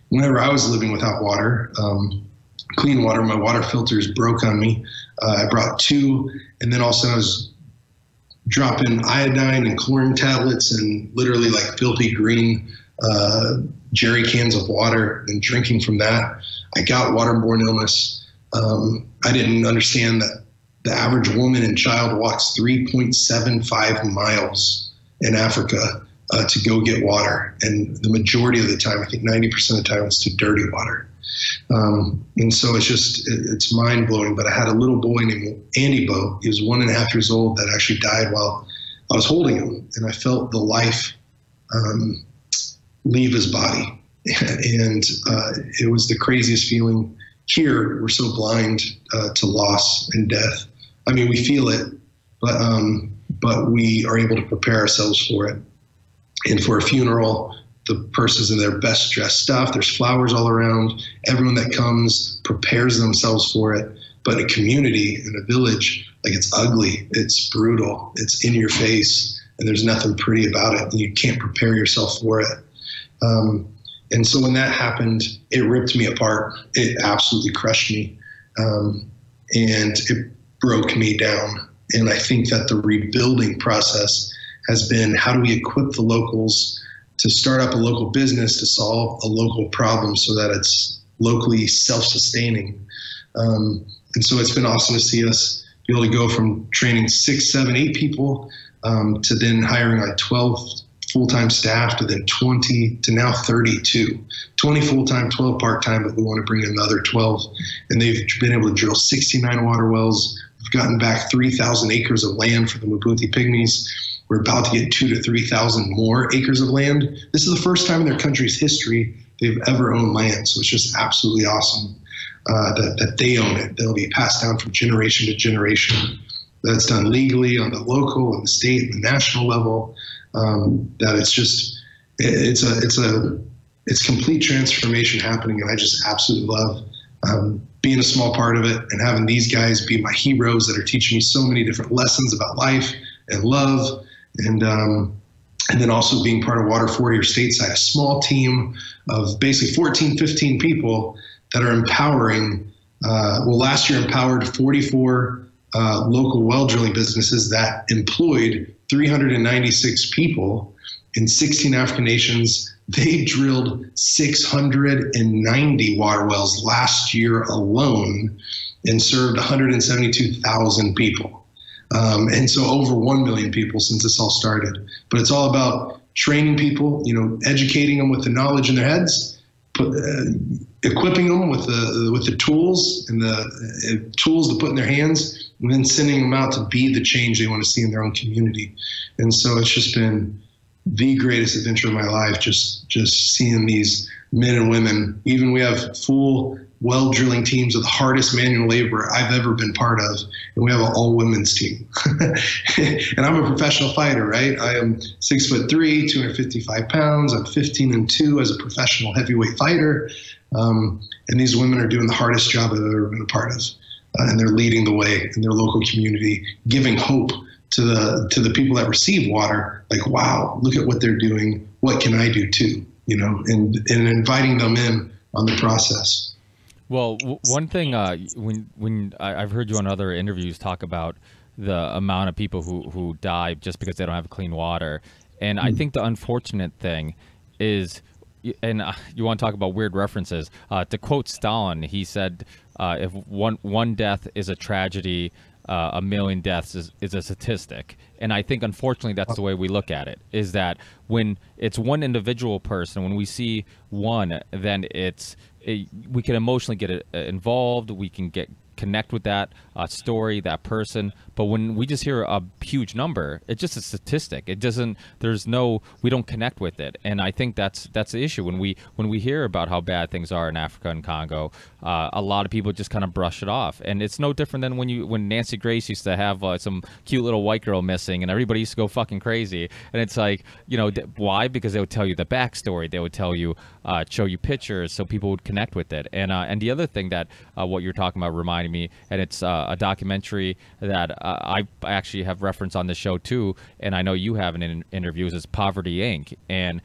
Whenever I was living without water, clean water, my water filters broke on me. I brought 2, and then all of a sudden I was dropping iodine and chlorine tablets and literally like filthy green jerry cans of water and drinking from that. I got waterborne illness. I didn't understand that the average woman and child walks 3.75 miles in Africa to go get water. And the majority of the time, I think 90% of the time, it's to dirty water. And so it's mind blowing. But I had a little boy named Andy Bo. He was 1.5 years old that actually died while I was holding him. And I felt the life leave his body. And it was the craziest feeling. Here, we're so blind to loss and death. I mean, we feel it, but we are able to prepare ourselves for it. And for a funeral, the person's in their best dressed stuff. There's flowers all around. Everyone that comes prepares themselves for it. But in a community, in a village, like, it's ugly, it's brutal, it's in your face, and there's nothing pretty about it. And you can't prepare yourself for it. And so when that happened, it ripped me apart. It absolutely crushed me. And it broke me down. And I think that the rebuilding process has been, how do we equip the locals to start up a local business to solve a local problem so that it's locally self-sustaining. And so it's been awesome to see us be able to go from training 6, 7, 8 people to then hiring like 12 full-time staff, to then 20, to now 32. 20 full-time, 12 part-time, but we want to bring in another 12. And they've been able to drill 69 water wells. We've gotten back 3,000 acres of land for the Mbuti Pygmies. We're about to get 2,000 to 3,000 more acres of land. This is the first time in their country's history they've ever owned land. So it's just absolutely awesome that they own it. They'll be passed down from generation to generation. That's done legally on the local and the state and the national level. That it's just, it's complete transformation happening. And I just absolutely love being a small part of it, and having these guys be my heroes that are teaching me so many different lessons about life and love. And then also being part of Water 4 here stateside, a small team of basically 14, 15 people that are empowering, last year empowered 44 local well drilling businesses that employed 396 people in 16 African nations. They drilled 690 water wells last year alone and served 172,000 people. And so over 1 million people since this all started. But it's all about training people, educating them with the knowledge in their heads, equipping them with the tools and the tools to put in their hands, and then sending them out to be the change they want to see in their own community. And so it's just been the greatest adventure of my life, just seeing these men and women. Even we have full well drilling teams of the hardest manual labor I've ever been part of, and we have an all women's team. And I'm a professional fighter, right? I am 6'3", 255 pounds. I'm 15-2 as a professional heavyweight fighter. And these women are doing the hardest job I've ever been a part of. And they're leading the way in their local community, giving hope to the people that receive water. Like, wow, look at what they're doing. What can I do too? You know, and inviting them in on the process. Well, one thing, when I've heard you on other interviews talk about the amount of people who die just because they don't have clean water. And I think the unfortunate thing is, and you want to talk about weird references, to quote Stalin, he said, if one death is a tragedy, a million deaths is a statistic. And I think, unfortunately, that's the way we look at it, is that when it's one individual person, when we see one, then we can emotionally get involved. We can connect with that story, that person. But when we just hear a huge number, it's just a statistic. It doesn't. We don't connect with it. And I think that's the issue. When we hear about how bad things are in Africa and Congo, a lot of people just kind of brush it off. And it's no different than when Nancy Grace used to have some cute little white girl missing, and everybody used to go fucking crazy. And it's like, why? Because they would tell you the backstory. They would tell you, show you pictures, so people would connect with it. And the other thing that what you're talking about reminded me, and it's a documentary that I actually have referenced on the show too, and I know you have in interviews, is Poverty Inc. And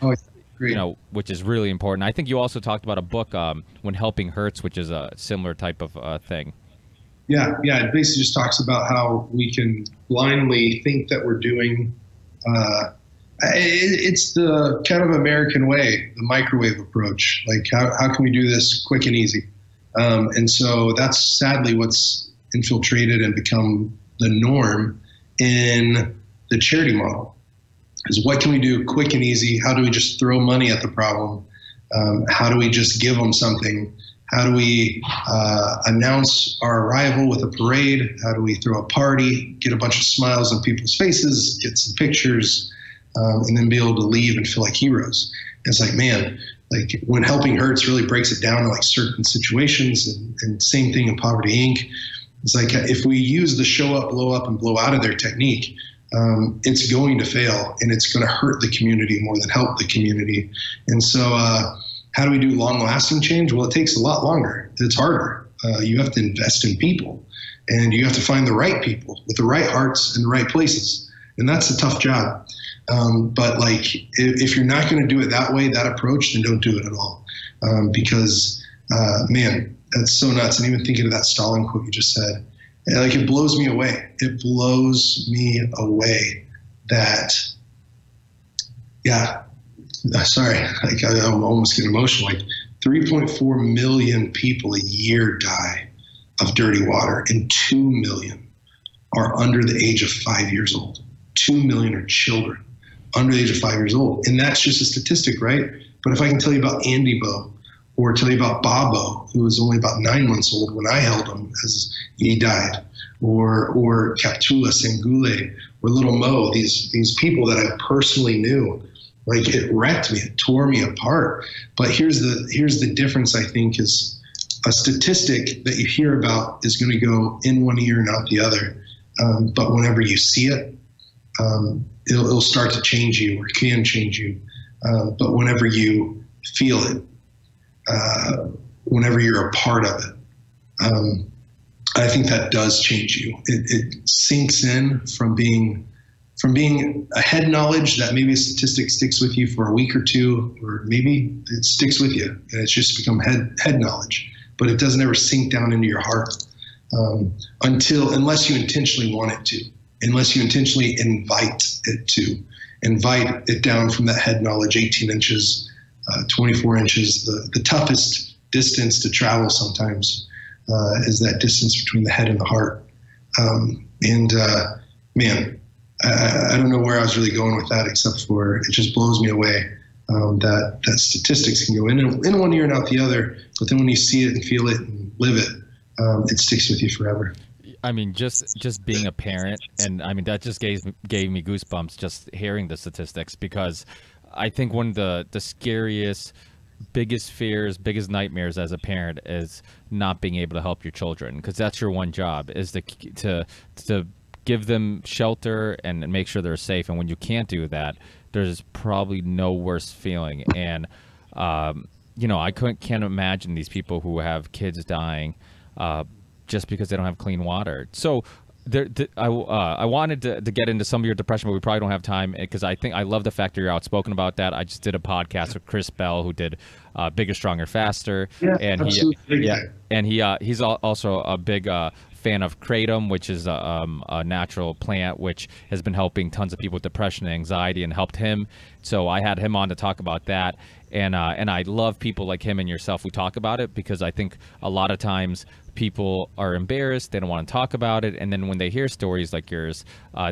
which is really important. I think you also talked about a book, When Helping Hurts, which is a similar type of thing. Yeah. It basically just talks about how we can blindly think that we're doing. It's the kind of American way, the microwave approach. Like, how can we do this quick and easy? And so that's sadly what's infiltrated and become the norm in the charity model, is what can we do quick and easy? How do we just throw money at the problem? How do we just give them something? How do we announce our arrival with a parade? How do we throw a party, get a bunch of smiles on people's faces, get some pictures, and then be able to leave and feel like heroes? And it's like, man, like When Helping Hurts really breaks it down to like certain situations, and same thing in Poverty Inc. It's like, if we use the show up, and blow out of their technique, it's going to fail, and it's going to hurt the community more than help the community. And so how do we do long-lasting change? Well, it takes a lot longer. It's harder. You have to invest in people, and you have to find the right people with the right hearts in the right places. And that's a tough job. But like, if you're not going to do it that way, that approach, then don't do it at all. Because, man, that's so nuts. And even thinking of that Stalin quote you just said, like, it blows me away. It blows me away that, sorry, like I almost get emotional. Like 3.4 million people a year die of dirty water, and 2 million are under the age of 5 years old. 2 million are children under the age of 5 years old. And that's just a statistic, right? But if I can tell you about Andy Bo, or tell you about Babo, who was only about 9 months old when I held him as he died, or Kaptula Sengule, or Little Mo, these people that I personally knew, like, it wrecked me, it tore me apart. But here's the difference, I think, is a statistic that you hear about is going to go in one ear and out the other. But whenever you see it, it'll start to change you, or can change you. But whenever you feel it, whenever you're a part of it, I think that does change you. It sinks in from being a head knowledge that maybe a statistic sticks with you for a week or two, or maybe it sticks with you and it's just become head knowledge, but it doesn't ever sink down into your heart unless you intentionally want it to, unless you intentionally invite it down from that head knowledge, 18 inches, 24 inches. The toughest distance to travel sometimes is that distance between the head and the heart. Man, I don't know where I was really going with that, except for it just blows me away that statistics can go in one ear and out the other, but then when you see it and feel it and live it, it sticks with you forever. I mean, just being a parent, and I mean that just gave me goosebumps just hearing the statistics, because I think one of the scariest, biggest fears, biggest nightmares as a parent is not being able to help your children, because that's your one job, is to give them shelter and make sure they're safe. And when you can't do that, there's probably no worse feeling. And you know, I can't imagine these people who have kids dying just because they don't have clean water. So I wanted to get into some of your depression, but we probably don't have time, because I love the fact that you're outspoken about that. I just did a podcast with Chris Bell, who did Bigger, Stronger, Faster. Yeah, and absolutely. he's also a big fan of kratom, which is a natural plant which has been helping tons of people with depression and anxiety, and helped him. So I had him on to talk about that. And I love people like him and yourself who talk about it, because I think a lot of times people are embarrassed, they don't want to talk about it, and then when they hear stories like yours,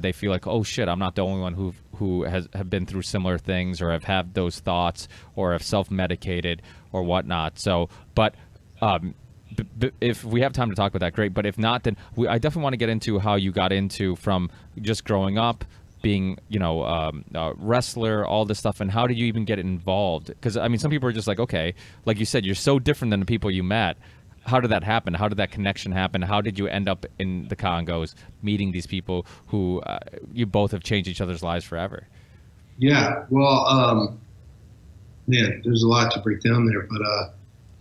they feel like, oh shit, I'm not the only one who have been through similar things, or have had those thoughts, or have self-medicated or whatnot. So, but if we have time to talk about that, great. But if not, then I definitely want to get into how you got into, from just growing up, being, you know, a wrestler, all this stuff, and how did you even get involved? Because I mean, some people are just like, okay, like you said, you're so different than the people you met. How did that happen? How did that connection happen? How did you end up in the Congos, meeting these people who you both have changed each other's lives forever? Yeah, well, man, there's a lot to break down there. But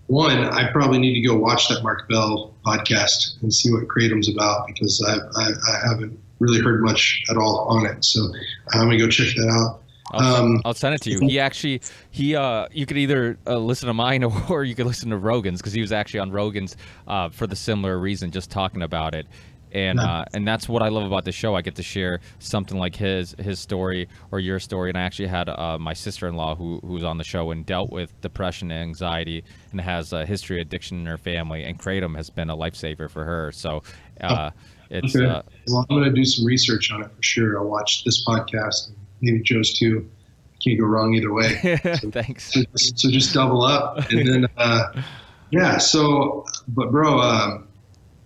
one, I probably need to go watch that Mark Bell podcast and see what Kratom's about, because I haven't really heard much at all on it. So I'm gonna go check that out. I'll send it to you. You could either listen to mine, or you could listen to Rogan's, because he was actually on Rogan's for the similar reason, just talking about it. And that's what I love about the show. I get to share something like his story or your story. And I actually had my sister-in-law who's on the show and dealt with depression and anxiety, and has a history of addiction in her family. And Kratom has been a lifesaver for her. So it's okay. Well, I'm going to do some research on it for sure. I'll watch this podcast, and maybe Joe's too. Can't go wrong either way. So, thanks. So just double up, and then yeah. So, but bro.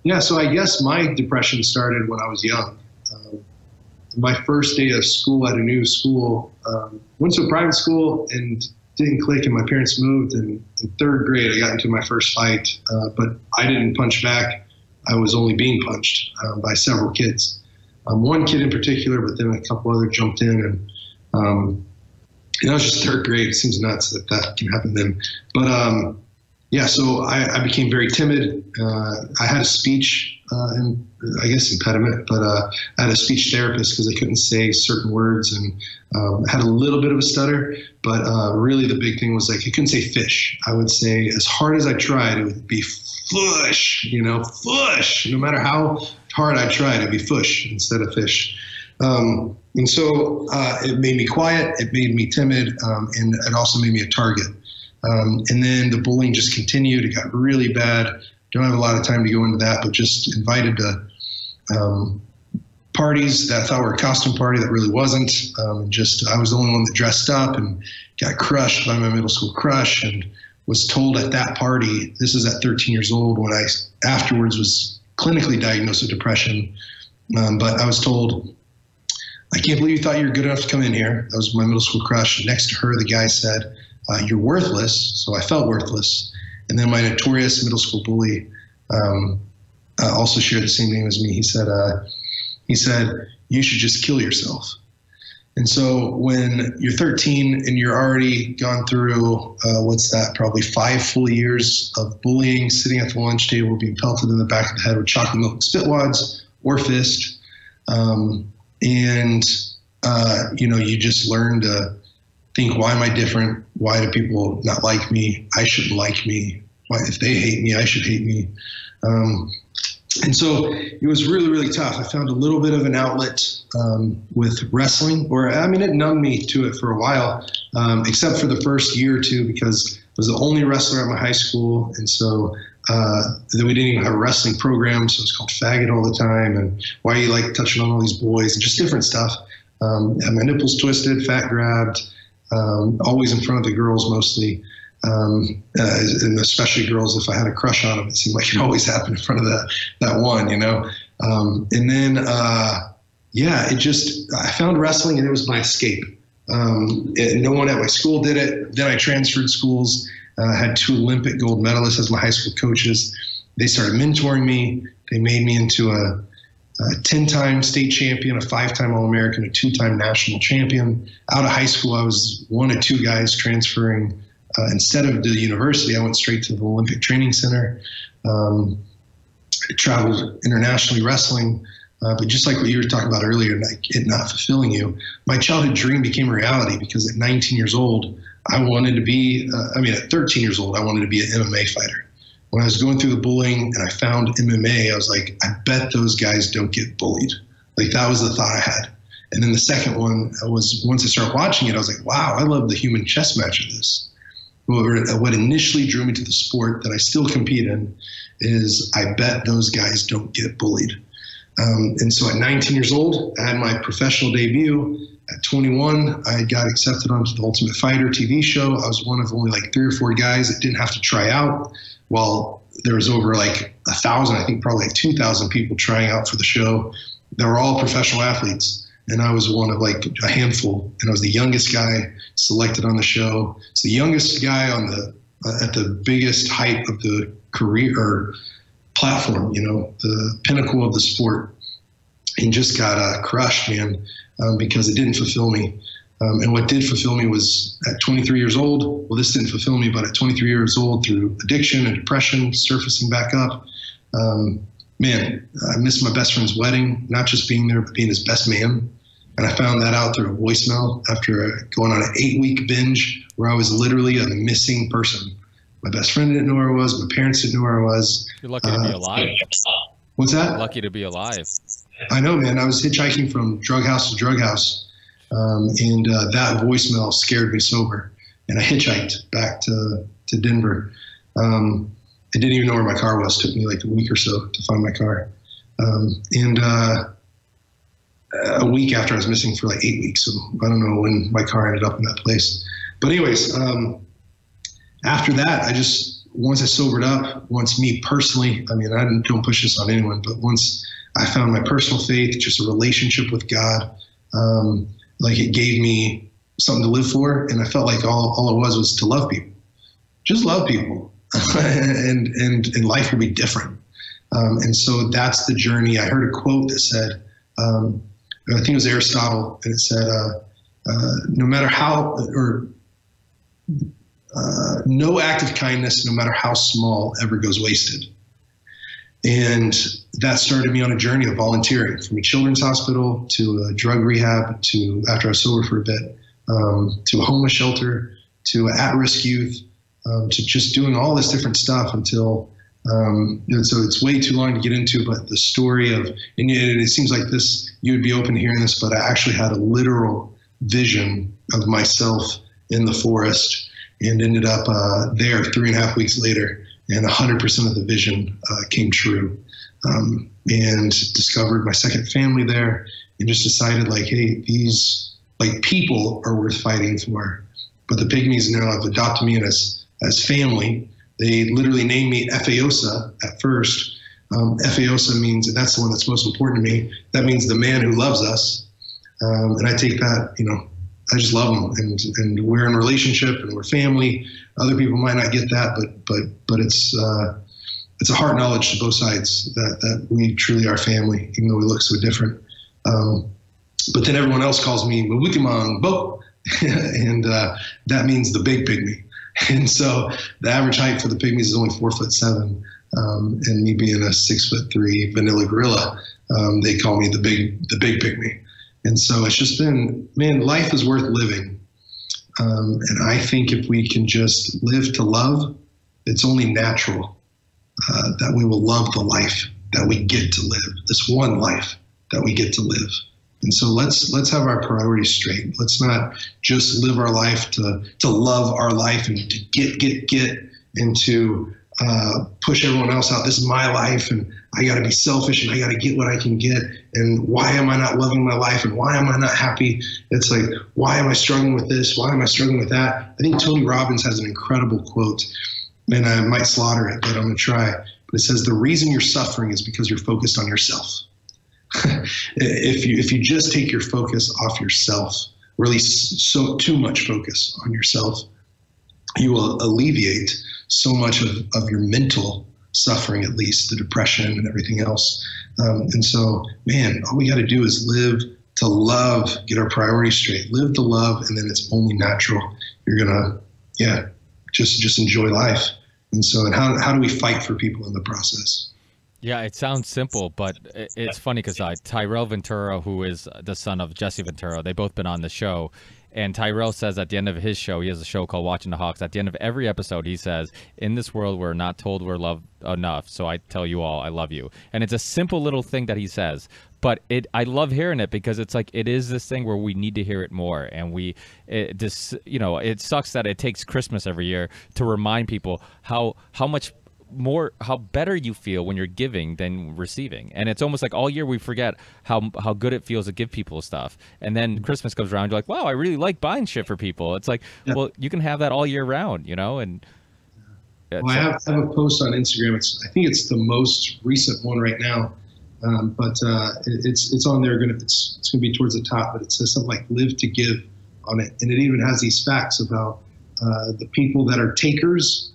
Yeah, so I guess my depression started when I was young. My first day of school at a new school, went to a private school and didn't click, and my parents moved. And in third grade, I got into my first fight, but I didn't punch back. I was only being punched by several kids. One kid in particular, but then a couple other jumped in, and that was just third grade. It seems nuts that can happen then. But yeah, so I became very timid. I had a speech, and I guess impediment, but I had a speech therapist because I couldn't say certain words, and I had a little bit of a stutter. But really, the big thing was, like, I couldn't say fish. I would say, as hard as I tried, it would be fush. You know, fush. No matter how hard I tried, it'd be fush instead of fish. And so it made me quiet. It made me timid, and it also made me a target. And then the bullying just continued. It got really bad. Don't have a lot of time to go into that, but just invited to parties that I thought were a costume party that really wasn't. I was the only one that dressed up, and got crushed by my middle school crush, and was told at that party, this is at 13 years old, when I afterwards was clinically diagnosed with depression. But I was told, I can't believe you thought you were good enough to come in here. That was my middle school crush. Next to her, the guy said, you're worthless. So I felt worthless. And then my notorious middle school bully also shared the same name as me. He said, you should just kill yourself. And so when you're 13 and you're already gone through, probably 5 full years of bullying, sitting at the lunch table, being pelted in the back of the head with chocolate milk spitwads or fist, you just learn to think, why am I different? Why do people not like me? I shouldn't like me. Why, if they hate me, I should hate me. And so it was really, really tough. I found a little bit of an outlet with wrestling, it numbed me to it for a while, except for the first year or two, because I was the only wrestler at my high school. And so then we didn't even have a wrestling program, so it was called faggot all the time, and why are you like touching on all these boys, and just different stuff. Had my nipples twisted, fat grabbed, always in front of the girls mostly, and especially girls. If I had a crush on them, it seemed like it always happened in front of that one, you know. And then, I found wrestling and it was my escape. No one at my school did it. Then I transferred schools, had 2 Olympic gold medalists as my high school coaches. They started mentoring me. They made me into a 10-time state champion, a 5-time All-American, a 2-time national champion. Out of high school, I was one of 2 guys transferring. Instead of the university, I went straight to the Olympic Training Center. I traveled internationally wrestling. But just like what you were talking about earlier, it not fulfilling you, my childhood dream became a reality because at 19 years old, I wanted to be, at 13 years old, I wanted to be an MMA fighter. When I was going through the bullying and I found MMA, I was like, I bet those guys don't get bullied. Like that was the thought I had. And then the second one was, once I started watching it, I was like, wow, I love the human chess match of this. What initially drew me to the sport that I still compete in is I bet those guys don't get bullied. And so at 19 years old, I had my professional debut. At 21, I got accepted onto the Ultimate Fighter TV show. I was one of only like 3 or 4 guys that didn't have to try out, while there was over like 1,000, I think probably like 2,000 people trying out for the show. They were all professional athletes. And I was one of like a handful. And I was the youngest guy selected on the show. It's the youngest guy on at the biggest height of the career or platform, the pinnacle of the sport, and just got crushed, man, because it didn't fulfill me. And what did fulfill me was at 23 years old, well, this didn't fulfill me, but at 23 years old, through addiction and depression surfacing back up, I missed my best friend's wedding, not just being there, but being his best man. And I found that out through a voicemail after going on an 8-week binge where I was literally a missing person. My best friend didn't know where I was. My parents didn't know where I was. You're lucky to be alive. What's that? Lucky to be alive. I know, man. I was hitchhiking from drug house to drug house. And that voicemail scared me sober. And I hitchhiked back to Denver. I didn't even know where my car was. It took me like a week or so to find my car. A week after, I was missing for like 8 weeks. So I don't know when my car ended up in that place. But anyways, after that, once I sobered up, once me personally, I don't push this on anyone, but once I found my personal faith, just a relationship with God, like it gave me something to live for. And I felt like all it was to love people, just love people. and life will be different. And so that's the journey. I heard a quote that said, I think it was Aristotle, and it said, no matter how, no act of kindness, no matter how small, ever goes wasted. And that started me on a journey of volunteering, from a children's hospital to a drug rehab, to, after I was sober for a bit, to a homeless shelter, to at-risk youth, to just doing all this different stuff until, so it's way too long to get into, but the story of, and it seems like this, you would be open to hearing this, but I actually had a literal vision of myself in the forest, and ended up there 3.5 weeks later, and 100% of the vision came true. And discovered my second family there, and just decided like, hey, these like people are worth fighting for. But the Pygmies now have adopted me as family. They literally named me Efeosa at first. Efeosa means, and that's the one that's most important to me, that means the man who loves us. And I take that, I just love them, and we're in a relationship and we're family. Other people might not get that, but it's a heart knowledge to both sides that we truly are family, even though we look so different. But then everyone else calls me Mawukimang Bo, and that means the big pygmy. And so the average height for the pygmies is only 4'7", and me being a 6'3" vanilla gorilla, they call me the big pygmy. And so it's just been, man, life is worth living. And I think if we can just live to love, it's only natural that we will love the life that we get to live, this one life that we get to live. And so let's have our priorities straight. Let's not just live our life to love our life and to get, and to push everyone else out. This is my life, and I got to be selfish, and I got to get what I can get. And why am I not loving my life? And why am I not happy? It's like, why am I struggling with this? Why am I struggling with that? I think Tony Robbins has an incredible quote, and I might slaughter it, but I'm going to try. but it says the reason you're suffering is because you're focused on yourself. If you just take your focus off yourself, or at least too much focus on yourself, you will alleviate so much of your mental suffering, at least the depression and everything else. And so, man, all we got to do is live to love, get our priorities straight, live to love, and then it's only natural. You're gonna, just enjoy life. And so, and how do we fight for people in the process? Yeah, it sounds simple, but it's funny because Tyrell Ventura, who is the son of Jesse Ventura, they both been on the show. And Tyrell says at the end of his show, he has a show called Watching the Hawks. At the end of every episode, he says, in this world, we're not told we're loved enough. So I tell you all, I love you. And it's a simple little thing that he says. But I love hearing it because it's like it is this thing where we need to hear it more. And it sucks that it takes Christmas every year to remind people how better you feel when you're giving than receiving. And it's almost like all year we forget how good it feels to give people stuff. And then Christmas comes around, you're like, wow, I really like buying shit for people. It's like, well, you can have that all year round, and well, I have a post on Instagram. I think it's the most recent one right now. But it's on there. It's gonna be towards the top, but it says something like "live to give" on it, and it even has these facts about the people that are takers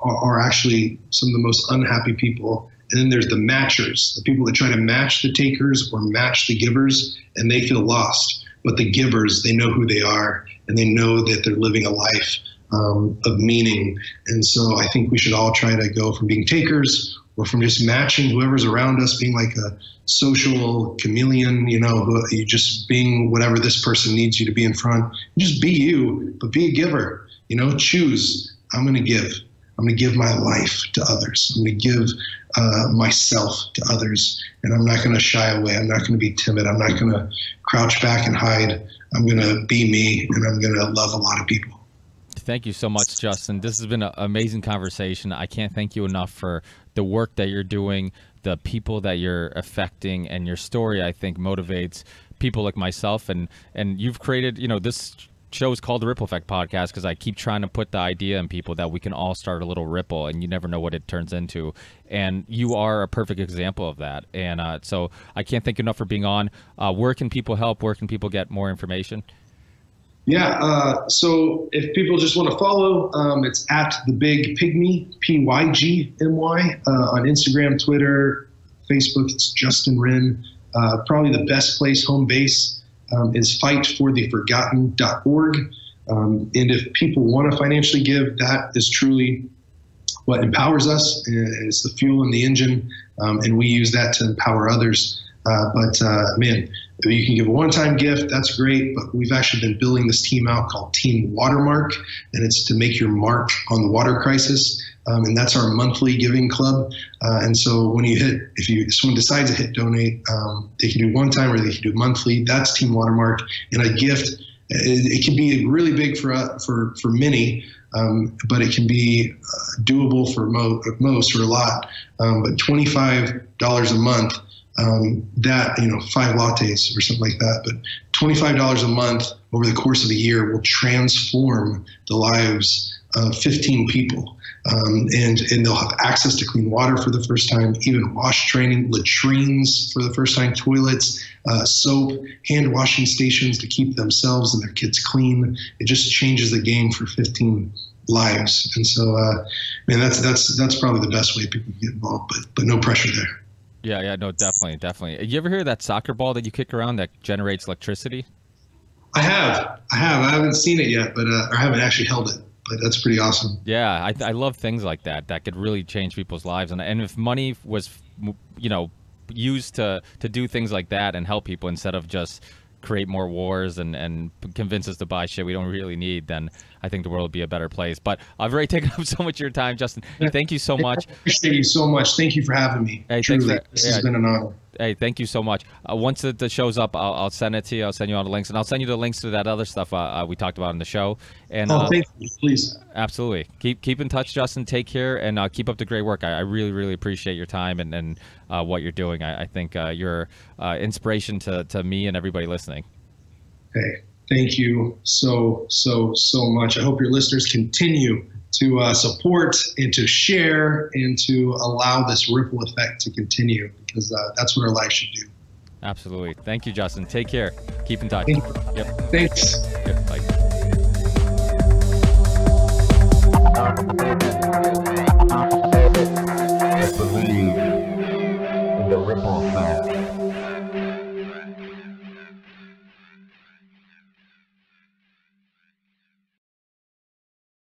are actually some of the most unhappy people. And then there's the matchers, the people that try to match the takers or match the givers, and they feel lost. But the givers, they know who they are, and they know that they're living a life of meaning. And so I think we should all try to go from being takers or from just matching whoever's around us, being like a social chameleon, you just being whatever this person needs you to be in front. Just be you, but be a giver. Choose. I'm going to give. I'm going to give my life to others. I'm going to give myself to others, and I'm not going to shy away. I'm not going to be timid. I'm not going to crouch back and hide. I'm going to be me, and I'm going to love a lot of people. Thank you so much, Justin. This has been an amazing conversation. I can't thank you enough for the work that you're doing, the people that you're affecting, and your story, I think, motivates people like myself. And you've created, this show is called the Ripple Effect Podcast because I keep trying to put the idea in people that we can all start a little ripple, and you never know what it turns into. And you are a perfect example of that. And so I can't thank you enough for being on. Where can people help? Where can people get more information? Yeah, so if people just want to follow, it's at The Big Pygmy, Pygmy, on Instagram, Twitter, Facebook. It's Justin Wren. Probably the best place, home base, is fightfortheforgotten.org. And if people want to financially give, that is truly what empowers us. It's the fuel in the engine, and we use that to empower others. Man, you can give a one-time gift, that's great, but we've actually been building this team out called Team Watermark, and it's to make your mark on the water crisis, and that's our monthly giving club. And so if someone decides to hit donate, they can do one time or they can do monthly. That's Team Watermark, and a gift, it can be really big for many, but it can be doable for most or a lot, but $25 a month. 5 lattes or something like that, but $25 a month over the course of a year will transform the lives of 15 people. And they'll have access to clean water for the first time, even wash training, latrines for the first time, toilets, soap, hand washing stations to keep themselves and their kids clean. It just changes the game for 15 lives. And so, man, that's probably the best way people can get involved, but no pressure there. Yeah, no, definitely. You ever hear that soccer ball that you kick around that generates electricity? I have. I haven't seen it yet, but I haven't actually held it. But that's pretty awesome. Yeah, I love things like that could really change people's lives. And if money was, used to do things like that and help people instead of just create more wars and convince us to buy shit we don't really need, then I think the world would be a better place. But I've already taken up so much of your time, Justin. Thank you so much. I appreciate you so much. Thank you for having me. Hey, truly, this has been an honor. Hey, thank you so much. Once the show's up, I'll send it to you. I'll send you all the links, and I'll send you the links to that other stuff we talked about in the show. And thank you, please. Absolutely. Keep in touch, Justin. Take care, and keep up the great work. I really, really appreciate your time and what you're doing. I think you're inspiration to me and everybody listening. Hey, thank you so much. I hope your listeners continue support and to share and to allow this ripple effect to continue, because that's what our life should do. Absolutely. Thank you, Justin. Take care. Keep in touch. Yep. Thanks. Yep. Bye. Believe in the ripple effect.